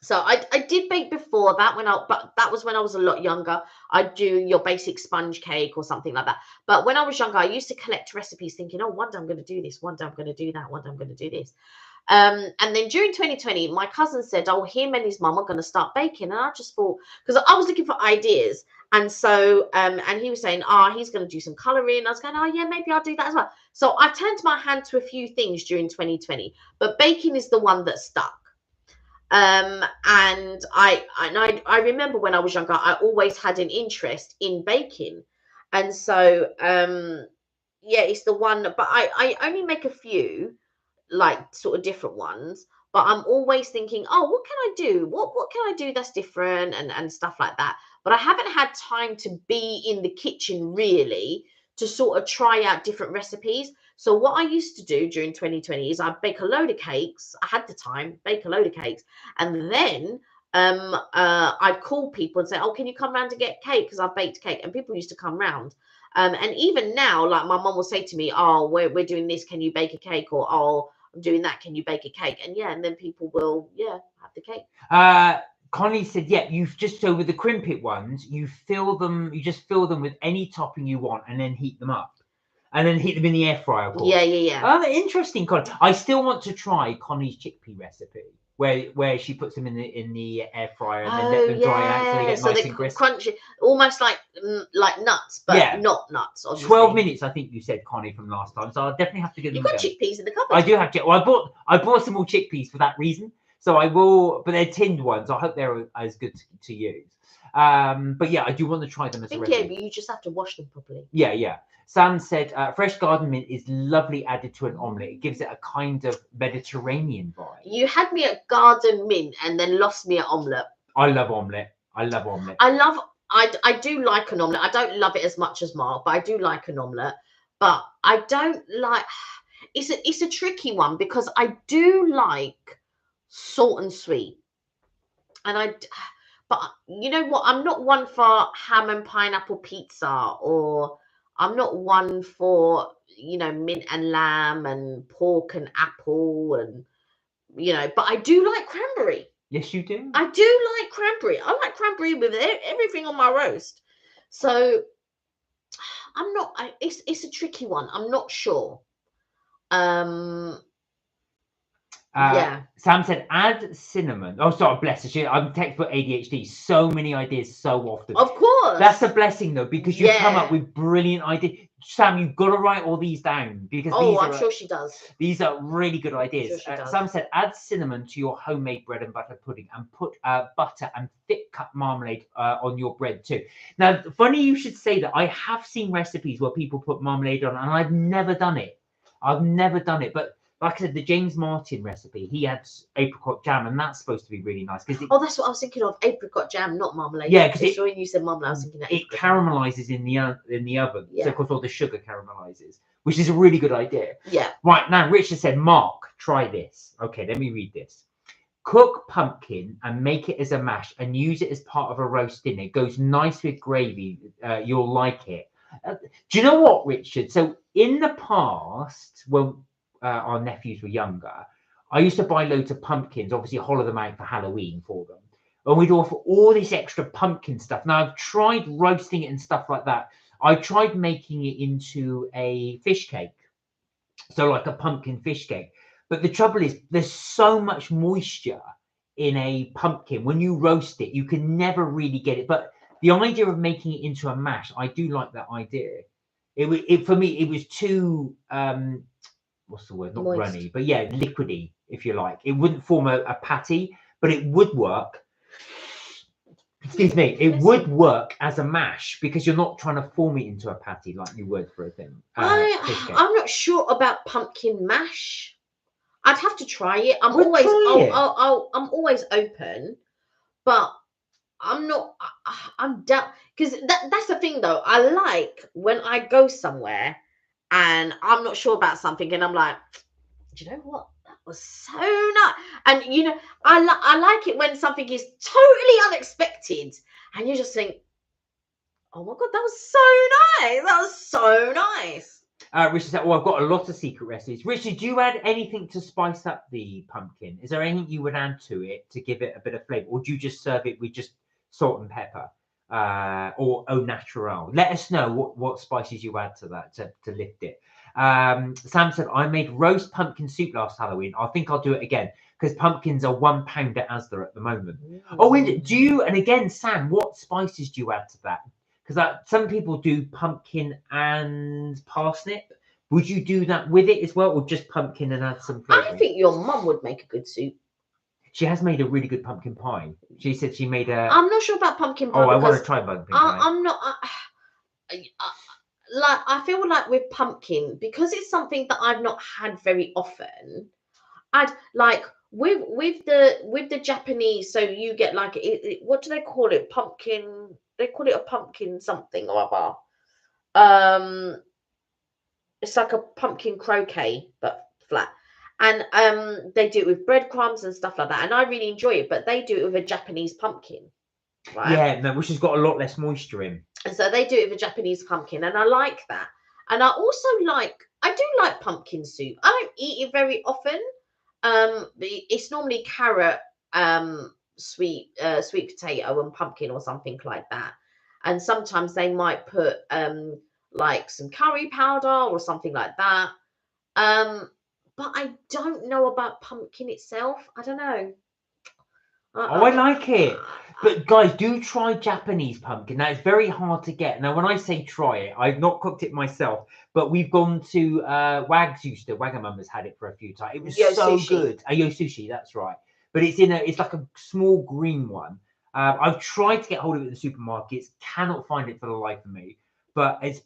So I did bake before that but that was when I was a lot younger. I'd do your basic sponge cake or something like that. But when I was younger, I used to collect recipes thinking, oh, one day I'm going to do this, one day I'm going to do that, one day I'm going to do this. And then during 2020, my cousin said, oh, him and his mum are going to start baking. And I just thought, because I was looking for ideas. And so, and he was saying, he's going to do some colouring. I was going, oh, yeah, maybe I'll do that as well. So I turned my hand to a few things during 2020, but baking is the one that stuck. And I remember when I was younger, I always had an interest in baking, and so yeah, it's the one. But I only make a few, like sort of different ones. But I'm always thinking, oh, what can I do? What can I do that's different and stuff like that. But I haven't had time to be in the kitchen really to sort of try out different recipes. So what I used to do during 2020 is I'd bake a load of cakes. I had the time, bake a load of cakes, and then I'd call people and say, oh, can you come round to get cake? Because I've baked cake. And people used to come round. And even now, like my mum will say to me, oh, we're doing this, can you bake a cake? Or, oh, I'm doing that, can you bake a cake? And yeah, and then people will, yeah, have the cake. Connie said, yeah, you've just, so with the crimpet ones, you just fill them with any topping you want and then heat them up. And then heat them in the air fryer, of course. Yeah. Oh, interesting, Connie. I still want to try Connie's chickpea recipe, where she puts them in the air fryer and then let them dry out so they get nice and crisp. Crunchy, almost like nuts, but not nuts. Obviously. 12 minutes, I think you said, Connie, from last time. So I'll definitely have to get them. You've got chickpeas in the cupboard. I do have chickpeas. Well, I bought some more chickpeas for that reason. So I will, but they're tinned ones. I hope they're as good to use. But yeah, I do want to try them as a recipe. Yeah, but you just have to wash them properly. Yeah. Sam said, fresh garden mint is lovely added to an omelette. It gives it a kind of Mediterranean vibe. You had me at garden mint and then lost me at omelette. I love omelette. I do like an omelette. I don't love it as much as Mark, but I do like an omelette. But I don't like, it's a tricky one because I do like salt and sweet. But you know what? I'm not one for ham and pineapple pizza, or I'm not one for, mint and lamb and pork and apple and, but I do like cranberry. Yes, you do. I do like cranberry. I like cranberry with everything on my roast. So I'm not, it's a tricky one. I'm not sure. Yeah. Sam said, add cinnamon. Oh, sorry, bless her. I'm textbook ADHD. So many ideas so often. Of course. That's a blessing, though, because you come up with brilliant ideas. Sam, you've got to write all these down because I'm sure she does. These are really good ideas. Sam said, add cinnamon to your homemade bread and butter pudding and put butter and thick cut marmalade on your bread too. Now, funny you should say that. I have seen recipes where people put marmalade on, and I've never done it. But like I said, the James Martin recipe, he adds apricot jam, and that's supposed to be really nice. That's what I was thinking of, apricot jam, not marmalade. Yeah, because when you said marmalade, I was thinking it caramelizes in the oven. Yeah. So of course all the sugar caramelizes, which is a really good idea. Yeah. Right, now Richard said, Mark, try this. Okay, let me read this. Cook pumpkin and make it as a mash and use it as part of a roast dinner. It goes nice with gravy. You'll like it. Do you know what, Richard? So in the past, when our nephews were younger, I used to buy loads of pumpkins, obviously hollow them out for Halloween for them. And we'd offer all this extra pumpkin stuff. Now, I've tried roasting it and stuff like that. I tried making it into a fish cake. So like a pumpkin fish cake. But the trouble is, there's so much moisture in a pumpkin. When you roast it, you can never really get it. But the idea of making it into a mash, I do like that idea. For me, it was too... what's the word? Not moist. Runny, but yeah, liquidy, if you like. It wouldn't form a patty, but it would work. Excuse me. It would work as a mash because you're not trying to form it into a patty like you would for a thing. I'm not sure about pumpkin mash. I'd have to try it. I'm always open, but I'm not. I'm down because that's the thing though. I like when I go somewhere and I'm not sure about something, and I'm like, do you know what? That was so nice. And I like it when something is totally unexpected, and you just think, oh my god, that was so nice. That was so nice. Richard said, I've got a lot of secret recipes. Richard, do you add anything to spice up the pumpkin? Is there anything you would add to it to give it a bit of flavour? Or do you just serve it with just salt and pepper or au naturel? Let us know what spices you add to that to lift it. Sam said, I made roast pumpkin soup last Halloween. I think I'll do it again because pumpkins are £1 at Asda at the moment. Oh, and again, Sam, what spices do you add to that? Because some people do pumpkin and parsnip Would you do that with it as well, or just pumpkin and add some I flavouring? think your mum would make a good soup. She has made a really good pumpkin pie. She said she made a. I'm not sure about pumpkin pie. Oh, I want because to try pumpkin pie. I'm not. Like I feel like with pumpkin, because it's something that I've not had very often. I'd like with the Japanese. So you get like what do they call it? Pumpkin. They call it a pumpkin something or other. It's like a pumpkin croquet but flat, and they do it with breadcrumbs and stuff like that, and I really enjoy it. But they do it with a Japanese pumpkin, right? Yeah, no, which has got a lot less moisture in. And so they do it with a Japanese pumpkin, and I like that. And I also I do like pumpkin soup. I don't eat it very often. It's normally carrot, sweet potato and pumpkin or something like that. And sometimes they might put like some curry powder or something like that. But I don't know about pumpkin itself. I don't know. I like it. But guys, do try Japanese pumpkin. Now, it's very hard to get. Now, when I say try it, I've not cooked it myself, but we've gone to Wagamama's had it for a few times. It was so good. Yo Sushi, that's right. But it's like a small green one. I've tried to get hold of it in the supermarkets, cannot find it for the life of me. But it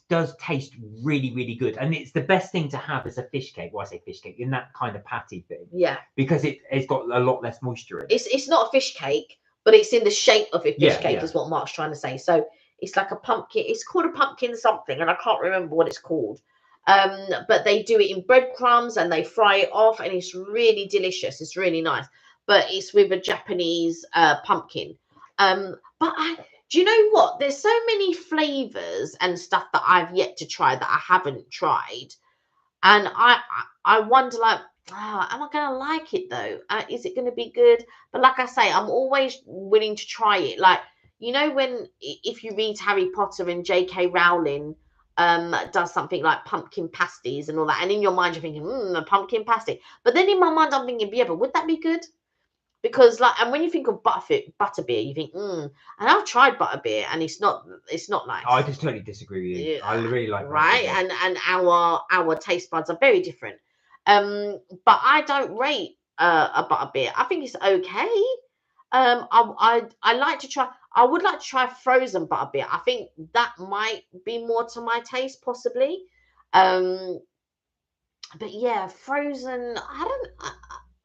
does taste really, really good. And it's the best thing to have as a fish cake. Well, I say fish cake, in that kind of patty thing. Yeah. Because it's got a lot less moisture in it. It's not a fish cake, but it's in the shape of a fish cake, is what Mark's trying to say. So it's like a pumpkin. It's called a pumpkin something, and I can't remember what it's called. But they do it in breadcrumbs and they fry it off, and it's really delicious. It's really nice. But it's with a Japanese pumpkin. Do you know what? There's so many flavors and stuff that I've yet to try that I haven't tried, and I wonder, like, am I gonna like it though? Is it gonna be good? But like I say, I'm always willing to try it. Like, you know, if you read Harry Potter and J.K. Rowling does something like pumpkin pasties and all that, and in your mind you're thinking, a pumpkin pasty. But then in my mind I'm thinking, yeah, but would that be good? Because and when you think of butterbeer, you think, and I've tried butterbeer and it's not nice. I just totally disagree with you. Yeah, I really like right, and our taste buds are very different. But I don't rate a butterbeer. I think it's okay. I like to try. I would like to try frozen butterbeer. I think that might be more to my taste, possibly. But yeah, frozen. I don't.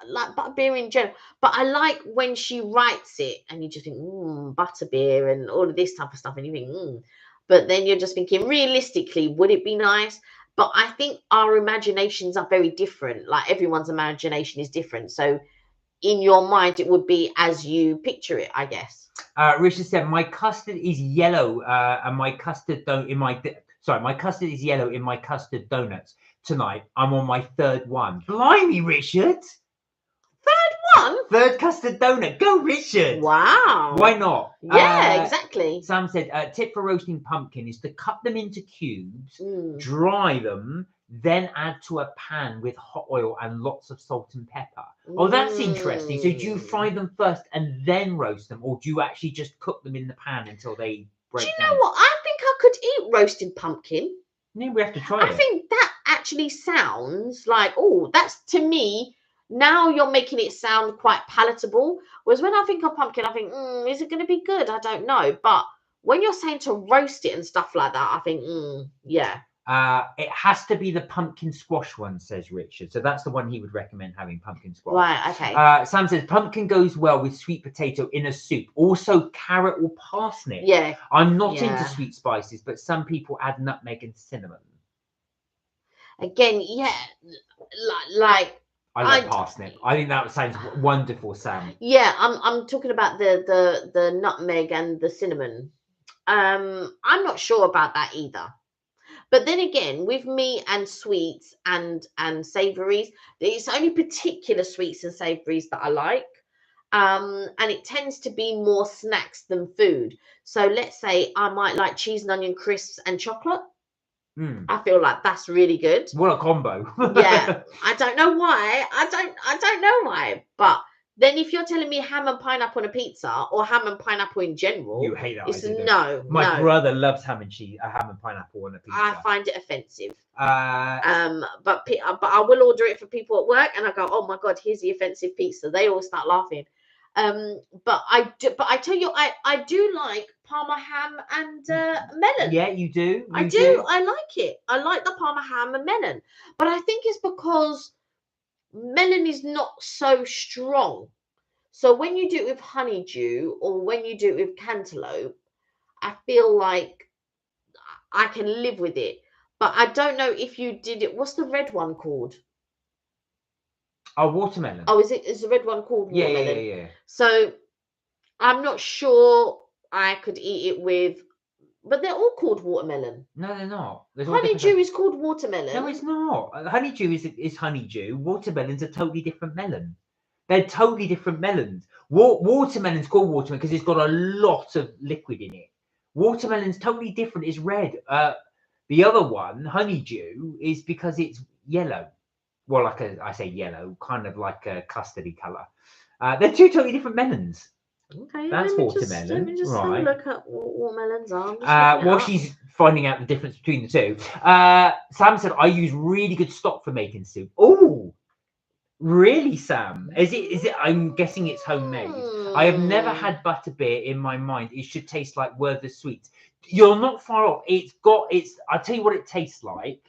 Like butterbeer in general, but I like when she writes it and you just think butterbeer and all of this type of stuff, and you think but then you're just thinking, realistically, would it be nice? But I think our imaginations are very different. Like, everyone's imagination is different, so in your mind it would be as you picture it, I guess. Richard said, my custard is yellow and my custard my custard is yellow in my custard donuts tonight. I'm on my third one. Blimey, Richard. Third custard donut. Go, Richard. Wow. Why not? Yeah, exactly. Sam said, tip for roasting pumpkin is to cut them into cubes, dry them, then add to a pan with hot oil and lots of salt and pepper. Oh, that's interesting. So do you fry them first and then roast them, or do you actually just cook them in the pan until they break down? Do you know what? I think I could eat roasted pumpkin. Yeah, we have to try it. I think that actually sounds like, that's, to me, now you're making it sound quite palatable. Whereas when I think of pumpkin, I think, is it going to be good? I don't know. But when you're saying to roast it and stuff like that, I think, yeah. It has to be the pumpkin squash one, says Richard. So that's the one he would recommend having, pumpkin squash. Right, okay. Sam says, pumpkin goes well with sweet potato in a soup. Also carrot or parsnip. Yeah. I'm not into sweet spices, but some people add nutmeg and cinnamon. Again, yeah. Like I like parsnip. I think that sounds wonderful, Sam. Yeah, I'm talking about the nutmeg and the cinnamon. I'm not sure about that either. But then again, with me and sweets and savouries, it's only particular sweets and savouries that I like. And it tends to be more snacks than food. So let's say I might like cheese and onion crisps and chocolate. I feel like that's really good. What a combo. Yeah, I don't know why. I don't know why, but Then if you're telling me ham and pineapple on a pizza or ham and pineapple in general, You hate that it's idea, don't no. My no. brother loves ham and cheese, ham and pineapple on a pizza. I find it offensive. But But I will order it for people at work, and I go, oh my god, here's the offensive pizza. They all start laughing. But I tell you, I do like Parma ham and melon. Yeah, you do. I do. I like it. I like the Parma ham and melon. But I think it's because melon is not so strong. So when you do it with honeydew or when you do it with cantaloupe, I feel like I can live with it. But I don't know if you did it. What's the red one called? Oh, watermelon. Oh, is the red one called watermelon? Yeah. So I'm not sure I could eat it with, but they're all called watermelon. No, they're not. Honeydew is called watermelon. No, it's not. Honeydew is honeydew. Watermelon's a totally different melon. They're totally different melons. Watermelon's called watermelon because it's got a lot of liquid in it. Watermelon's totally different. It's red. The other one, honeydew, is because it's yellow. Well, I say yellow, kind of like a custardy colour. They're two totally different melons. Okay, that's watermelon. Let me just have a look at what watermelons are. While she's finding out the difference between the two, Sam said, I use really good stock for making soup. Oh, really, Sam? Is it? I'm guessing it's homemade. I have never had butterbeer in my mind. It should taste like Werther's Sweets. You're not far off. I'll tell you what it tastes like.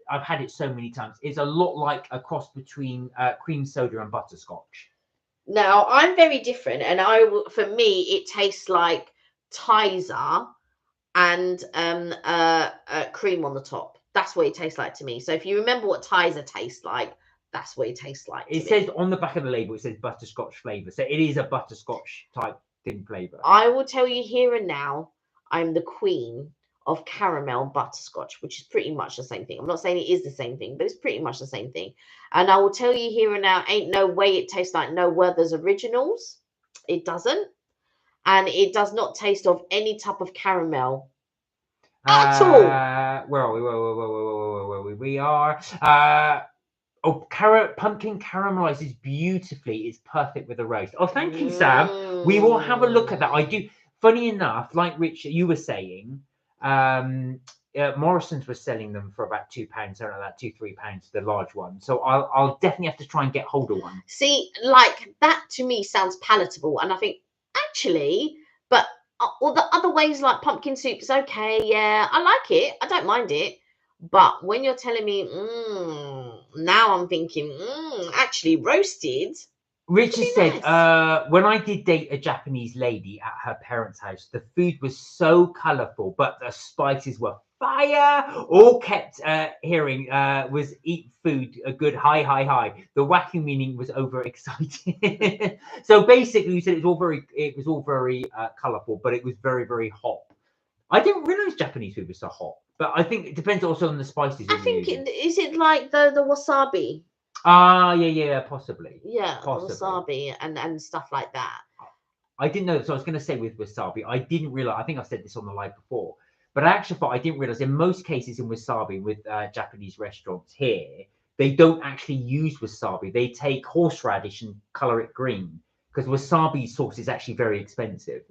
I've had it so many times. It's a lot like a cross between cream soda and butterscotch. Now I'm very different, and for me it tastes like Tizer and cream on the top. That's what it tastes like to me. So if you remember what Tizer tastes like, that's what it tastes like. It says on the back of the label, it says butterscotch flavour. So it is a butterscotch type thin flavour. I will tell you here and now, I'm the queen of caramel butterscotch, which is pretty much the same thing. I'm not saying it is the same thing, but it's pretty much the same thing. And I will tell you here and now, ain't no way it tastes like no Werther's Originals. It doesn't. And it does not taste of any type of caramel at all. Where are we? We are... pumpkin caramelizes beautifully. It's perfect with a roast. Oh, thank you, Sam. We will have a look at that. I do. Funny enough, like Richard, you were saying, Morrison's was selling them for about £2, something like that, £2-3, the large one. So I'll definitely have to try and get hold of one. See, like that to me sounds palatable, and I think actually, but all the other ways like pumpkin soup is okay. Yeah, I like it. I don't mind it. But when you're telling me, now I'm thinking, actually roasted. Richard said, when I did date a Japanese lady at her parents' house, the food was so colourful, but the spices were fire. All kept hearing was eat food a good high. The wacky meaning was overexcited. So basically, you said it was all very colourful, but it was very, very hot. I didn't realise Japanese food was so hot, but I think it depends also on the spices. I think is it like the wasabi? Yeah, possibly. Yeah, possibly. Wasabi and stuff like that. I didn't know. So I was going to say with wasabi, I didn't realize. I think I've said this on the live before, but I actually thought I didn't realize in most cases in wasabi with Japanese restaurants here, they don't actually use wasabi. They take horseradish and color it green because wasabi sauce is actually very expensive.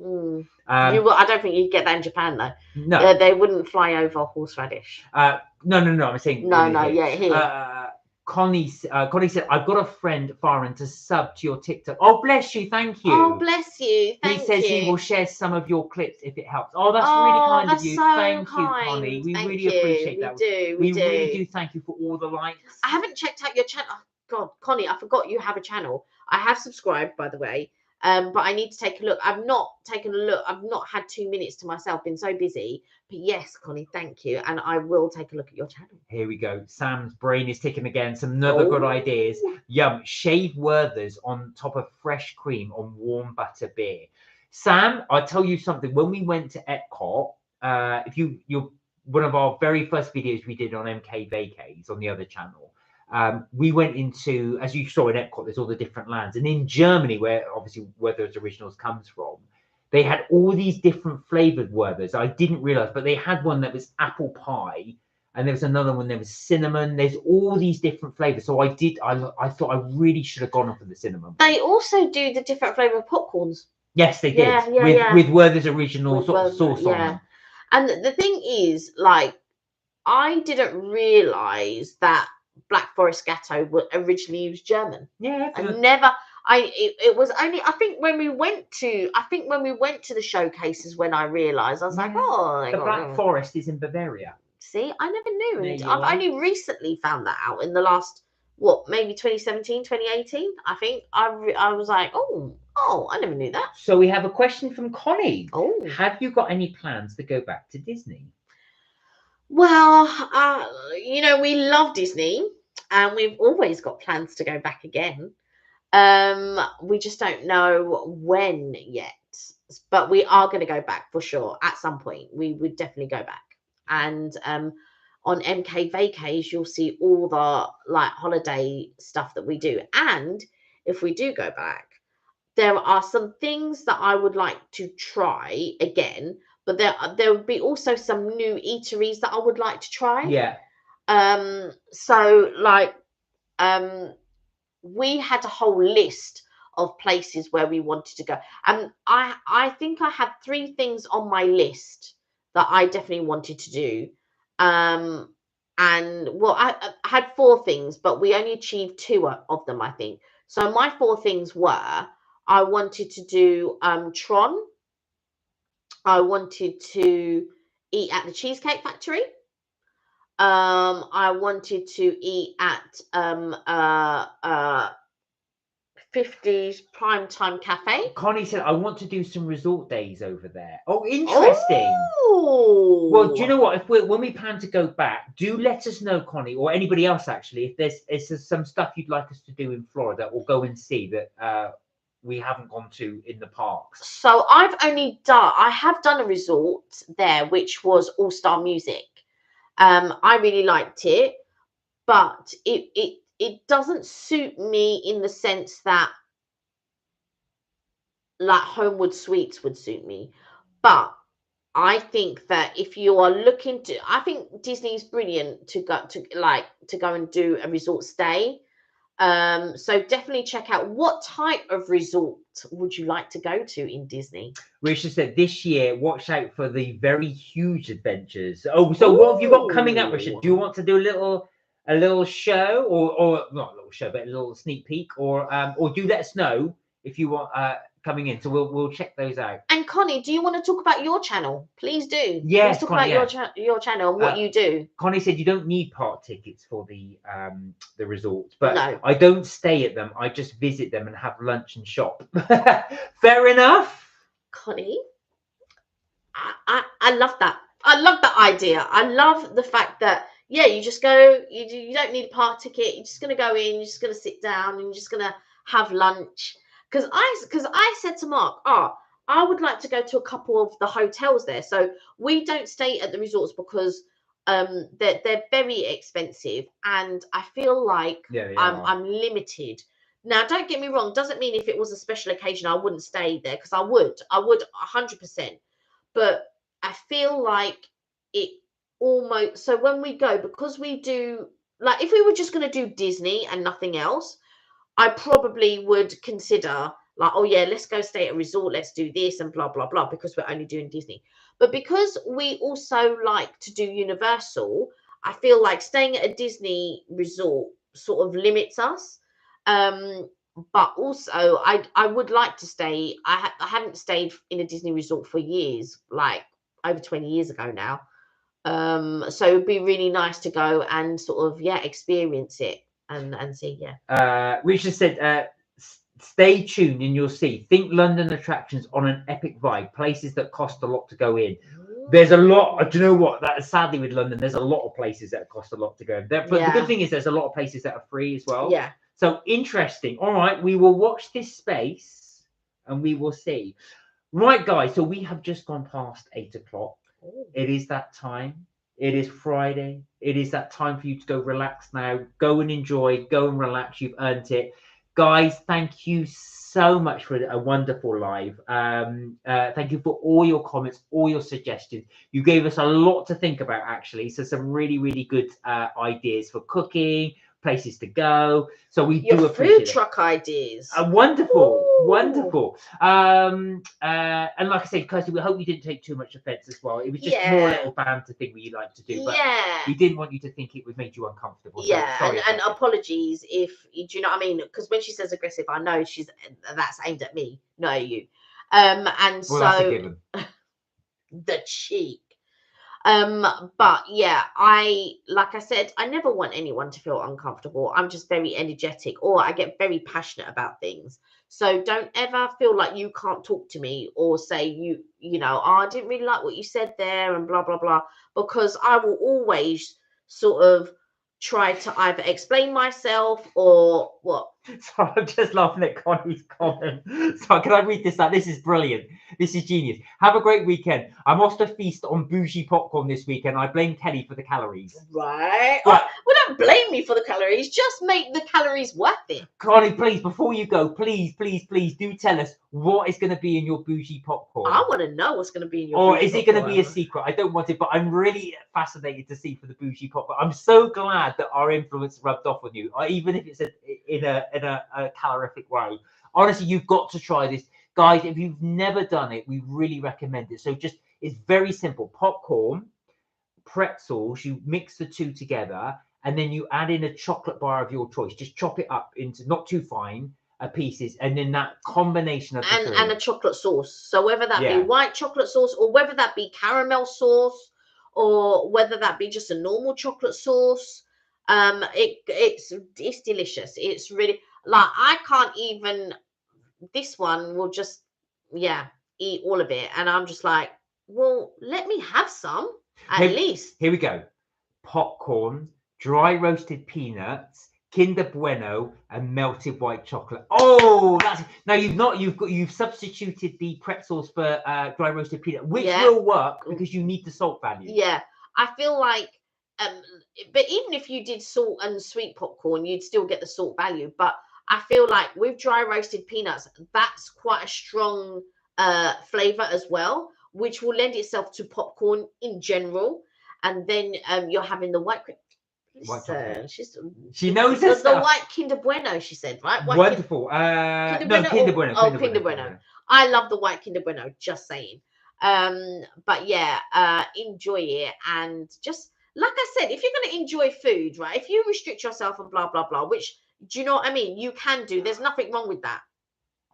I don't think you'd get that in Japan though. No, they wouldn't fly over horseradish. No. I'm saying here. Connie said, I've got a friend, Farhan, to sub to your TikTok. Oh, bless you. Thank you. Oh, bless you. He says he will share some of your clips if it helps. Oh, that's really kind of you. So thank you, Connie. We really appreciate that. We really do thank you for all the likes. I haven't checked out your channel. Oh, God, Connie, I forgot you have a channel. I have subscribed, by the way. But I need to take a look. I've not taken a look. I've not had 2 minutes to myself. Been so busy. But yes, Connie, thank you. And I will take a look at your channel. Here we go. Sam's brain is ticking again. Some another good ideas. Yum. Shave Werther's on top of fresh cream on warm butter beer. Sam, I'll tell you something. When we went to Epcot, if you're one of our very first videos we did on MK Vacays on the other channel. We went into, as you saw in Epcot, there's all the different lands. And in Germany, where obviously Werther's Originals comes from, they had all these different flavoured Werther's. I didn't realise, but they had one that was apple pie. and there was another one. There was cinnamon. There's all these different flavors. So I thought I really should have gone for the cinnamon. They also do the different flavor of popcorns. Yes, they did. Yeah, yeah, with Werther's original With sort of Werther, sauce on them. And the thing is, like, I didn't realize that Black Forest Gatto originally was German. Yeah, I never. It was only, I think when we went to the showcases when I realized, I was like, oh, the Black Forest is in Bavaria. See, I never knew. There And you I've are. only recently found that out in the last, what, maybe 2017, 2018. I think I was like, oh, I never knew that. So we have a question from Connie. Oh, Have you got any plans to go back to Disney? well, you know, we love Disney, and we've always got plans to go back again. We just don't know when yet, but we are going to go back for sure at some point. We would definitely go back. And on MK Vacays, you'll see all the like holiday stuff that we do. And if we do go back, there are some things that I would like to try again, but there would be also some new eateries that I would like to try. Yeah. So like we had a whole list of places where we wanted to go, and I think I had 3 things on my list that I definitely wanted to do. And well, I had 4 things, but we only achieved 2 of them, I think. So my 4 things were, I wanted to do Tron. I wanted to eat at the Cheesecake Factory. I wanted to eat at 50s Primetime Cafe. Connie said, I want to do some resort days over there. Oh, interesting. Oh. Well, do you know what? When we plan to go back, do let us know, Connie, or anybody else actually, if there's some stuff you'd like us to do in Florida or go and see that we haven't gone to in the parks. So I have done a resort there, which was All Star Music. I really liked it, but it doesn't suit me in the sense that like Homewood Suites would suit me. But I think that if you are looking to, I think Disney's brilliant to go and do a resort stay. So definitely check out, what type of resort would you like to go to in Disney? Richard said this year, watch out for the very huge adventures. Oh, so what have you got coming up, Richard? Do you want to do a little show, or not a little show, but a little sneak peek, or do let us know if you want coming in. So we'll check those out. And Connie, do you want to talk about your channel? Please do. Yes, Please talk Connie, about your channel and what you do. Connie said you don't need park tickets for the resorts, but No. I don't stay at them. I just visit them and have lunch and shop. Fair enough. Connie, I love that. I love that idea. I love the fact that, yeah, you just go, you don't need a park ticket. You're just going to go in, you're just going to sit down, and you're just going to have lunch. Because I said to Mark, I would like to go to a couple of the hotels there. So we don't stay at the resorts because they're very expensive, and I feel like I'm limited. Now, don't get me wrong, doesn't mean if it was a special occasion I wouldn't stay there, because I would 100%. But I feel like it almost, so when we go, because we do, like, if we were just going to do Disney and nothing else, I probably would consider like, oh yeah, let's go stay at a resort, let's do this and blah, blah, blah, because we're only doing Disney. But because we also like to do Universal, I feel like staying at a Disney resort sort of limits us. But also I would like to stay, I haven't stayed in a Disney resort for years, like over 20 years ago now. So it'd be really nice to go and sort of, experience it and see, Richard said, stay tuned and you'll see. Think London attractions on an epic vibe, places that cost a lot to go in. There's a lot. Do you know what? That sadly with London, there's a lot of places that cost a lot to go in. But the good thing is there's a lot of places that are free as well. Yeah. So interesting. All right, we will watch this space and we will see. Right, guys. So we have just gone past 8 o'clock. It is that time. It is Friday. It is that time for you to go relax now. Go and enjoy. Go and relax. You've earned it. Guys, thank you so much for a wonderful live. Thank you for all your comments, all your suggestions. You gave us a lot to think about, actually. So some really, really good ideas for cooking, places to go. So we Your do food appreciate it. truck ideas. Wonderful, Ooh. wonderful. And like I said, Kirsty, we hope you didn't take too much offence as well. It was just more a little banter thing we like to do, but we didn't want you to think it would make you uncomfortable. So sorry and about it. apologies if do you know what I mean? Because when she says aggressive, I know that's aimed at me, not at you. And Well, so that's a given. the cheek. But yeah, like I said, I never want anyone to feel uncomfortable. I'm just very energetic, or I get very passionate about things. So don't ever feel like you can't talk to me or say you know, oh, I didn't really like what you said there and blah blah blah, because I will always sort of try to either explain myself or what. So I'm just laughing at Connie's comment. So can I read this out? This is brilliant. This is genius. Have a great weekend. I'm off to feast on bougie popcorn this weekend. I blame Kelly for the calories. Right. Right. Well, don't blame me for the calories. Just make the calories worth it. Connie, please, before you go, please do tell us what is going to be in your bougie popcorn. I want to know what's going to be in your Or bougie is it going to be a popcorn. secret? I don't want it, but I'm really fascinated to see for the bougie popcorn. I'm so glad that our influence rubbed off on you, even if it's in a calorific way. Honestly, you've got to try this. Guys, if you've never done it, we really recommend it. So just, it's very simple. Popcorn, pretzels, you mix the two together, and then you add in a chocolate bar of your choice. Just chop it up into not too fine pieces, and then that combination of the three. And a chocolate sauce. So whether that be white chocolate sauce, or whether that be caramel sauce, or whether that be just a normal chocolate sauce, it's delicious. It's really, like, I can't even, this one will just eat all of it, and I'm just like, well, let me have some at least. Here we go. Popcorn, dry roasted peanuts, Kinder Bueno, and melted white chocolate. Oh, that's now you've substituted the pretzels for dry roasted peanut, which will work because you need the salt value. Yeah, I feel like, but even if you did salt and sweet popcorn, you'd still get the salt value. But I feel like with dry roasted peanuts, that's quite a strong flavor as well, which will lend itself to popcorn in general. And then you're having the white cream. Listen, she knows her stuff. The white Kinder Bueno, she said, right? Wonderful. Kinder Bueno. Oh, Kinder Bueno. I love the white Kinder Bueno, just saying. But yeah, enjoy it. And just, like I said, if you're going to enjoy food, right? If you restrict yourself and blah, blah, blah, which, do you know what I mean? You can do. There's nothing wrong with that.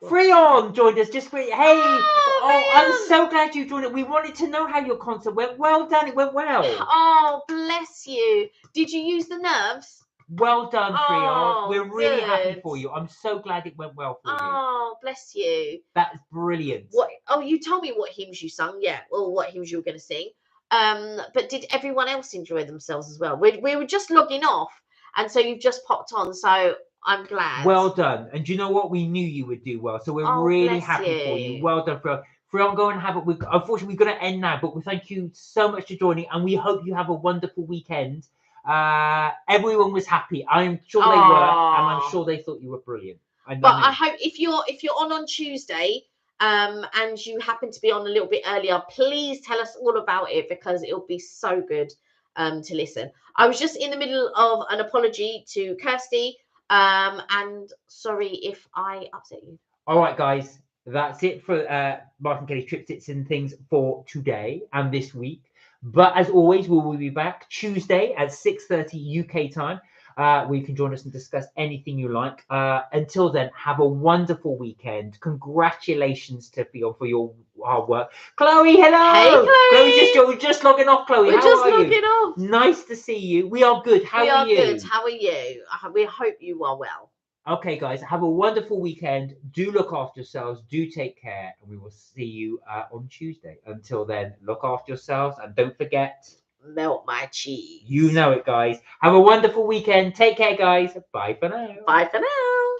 Freon joined us just for hey. Oh, I'm so glad you joined it. We wanted to know how your concert went. Well done, it went well. Oh, bless you. Did you use the nerves? Well done, Freon. We're really happy for you. I'm so glad it went well for you. Oh, bless you. That's brilliant. What? Oh, you told me what hymns you sung, or what hymns you were going to sing. But did everyone else enjoy themselves as well? We were just logging off, and so you've just popped on. So I'm glad. Well done. And do you know what? We knew you would do well. So we're really happy for you. Well done, Freon. Freon, go and have it. Unfortunately, we're going to end now, but we thank you so much for joining, and we hope you have a wonderful weekend. Everyone was happy. I'm sure they were, and I'm sure they thought you were brilliant. I hope if you're on Tuesday, and you happen to be on a little bit earlier, please tell us all about it, because it'll be so good to listen. I was just in the middle of an apology to Kirsty. And sorry if I upset you. All right, guys, that's it for Martin Kelly Trip Tips and Things for today and this week. But as always, we will be back Tuesday at 6:30 UK time. Where you can join us and discuss anything you like. Until then, have a wonderful weekend. Congratulations to Fiona for your hard work. Chloe, hello. Hey, Chloe. We're just logging off, Chloe. We're just logging off. Nice to see you. We are good. How are you? Good. How are you? We hope you are well. Okay, guys, have a wonderful weekend. Do look after yourselves. Do take care. And we will see you on Tuesday. Until then, look after yourselves. And don't forget, melt my cheese. You know it, guys. Have a wonderful weekend. Take care, guys. Bye for now. Bye for now.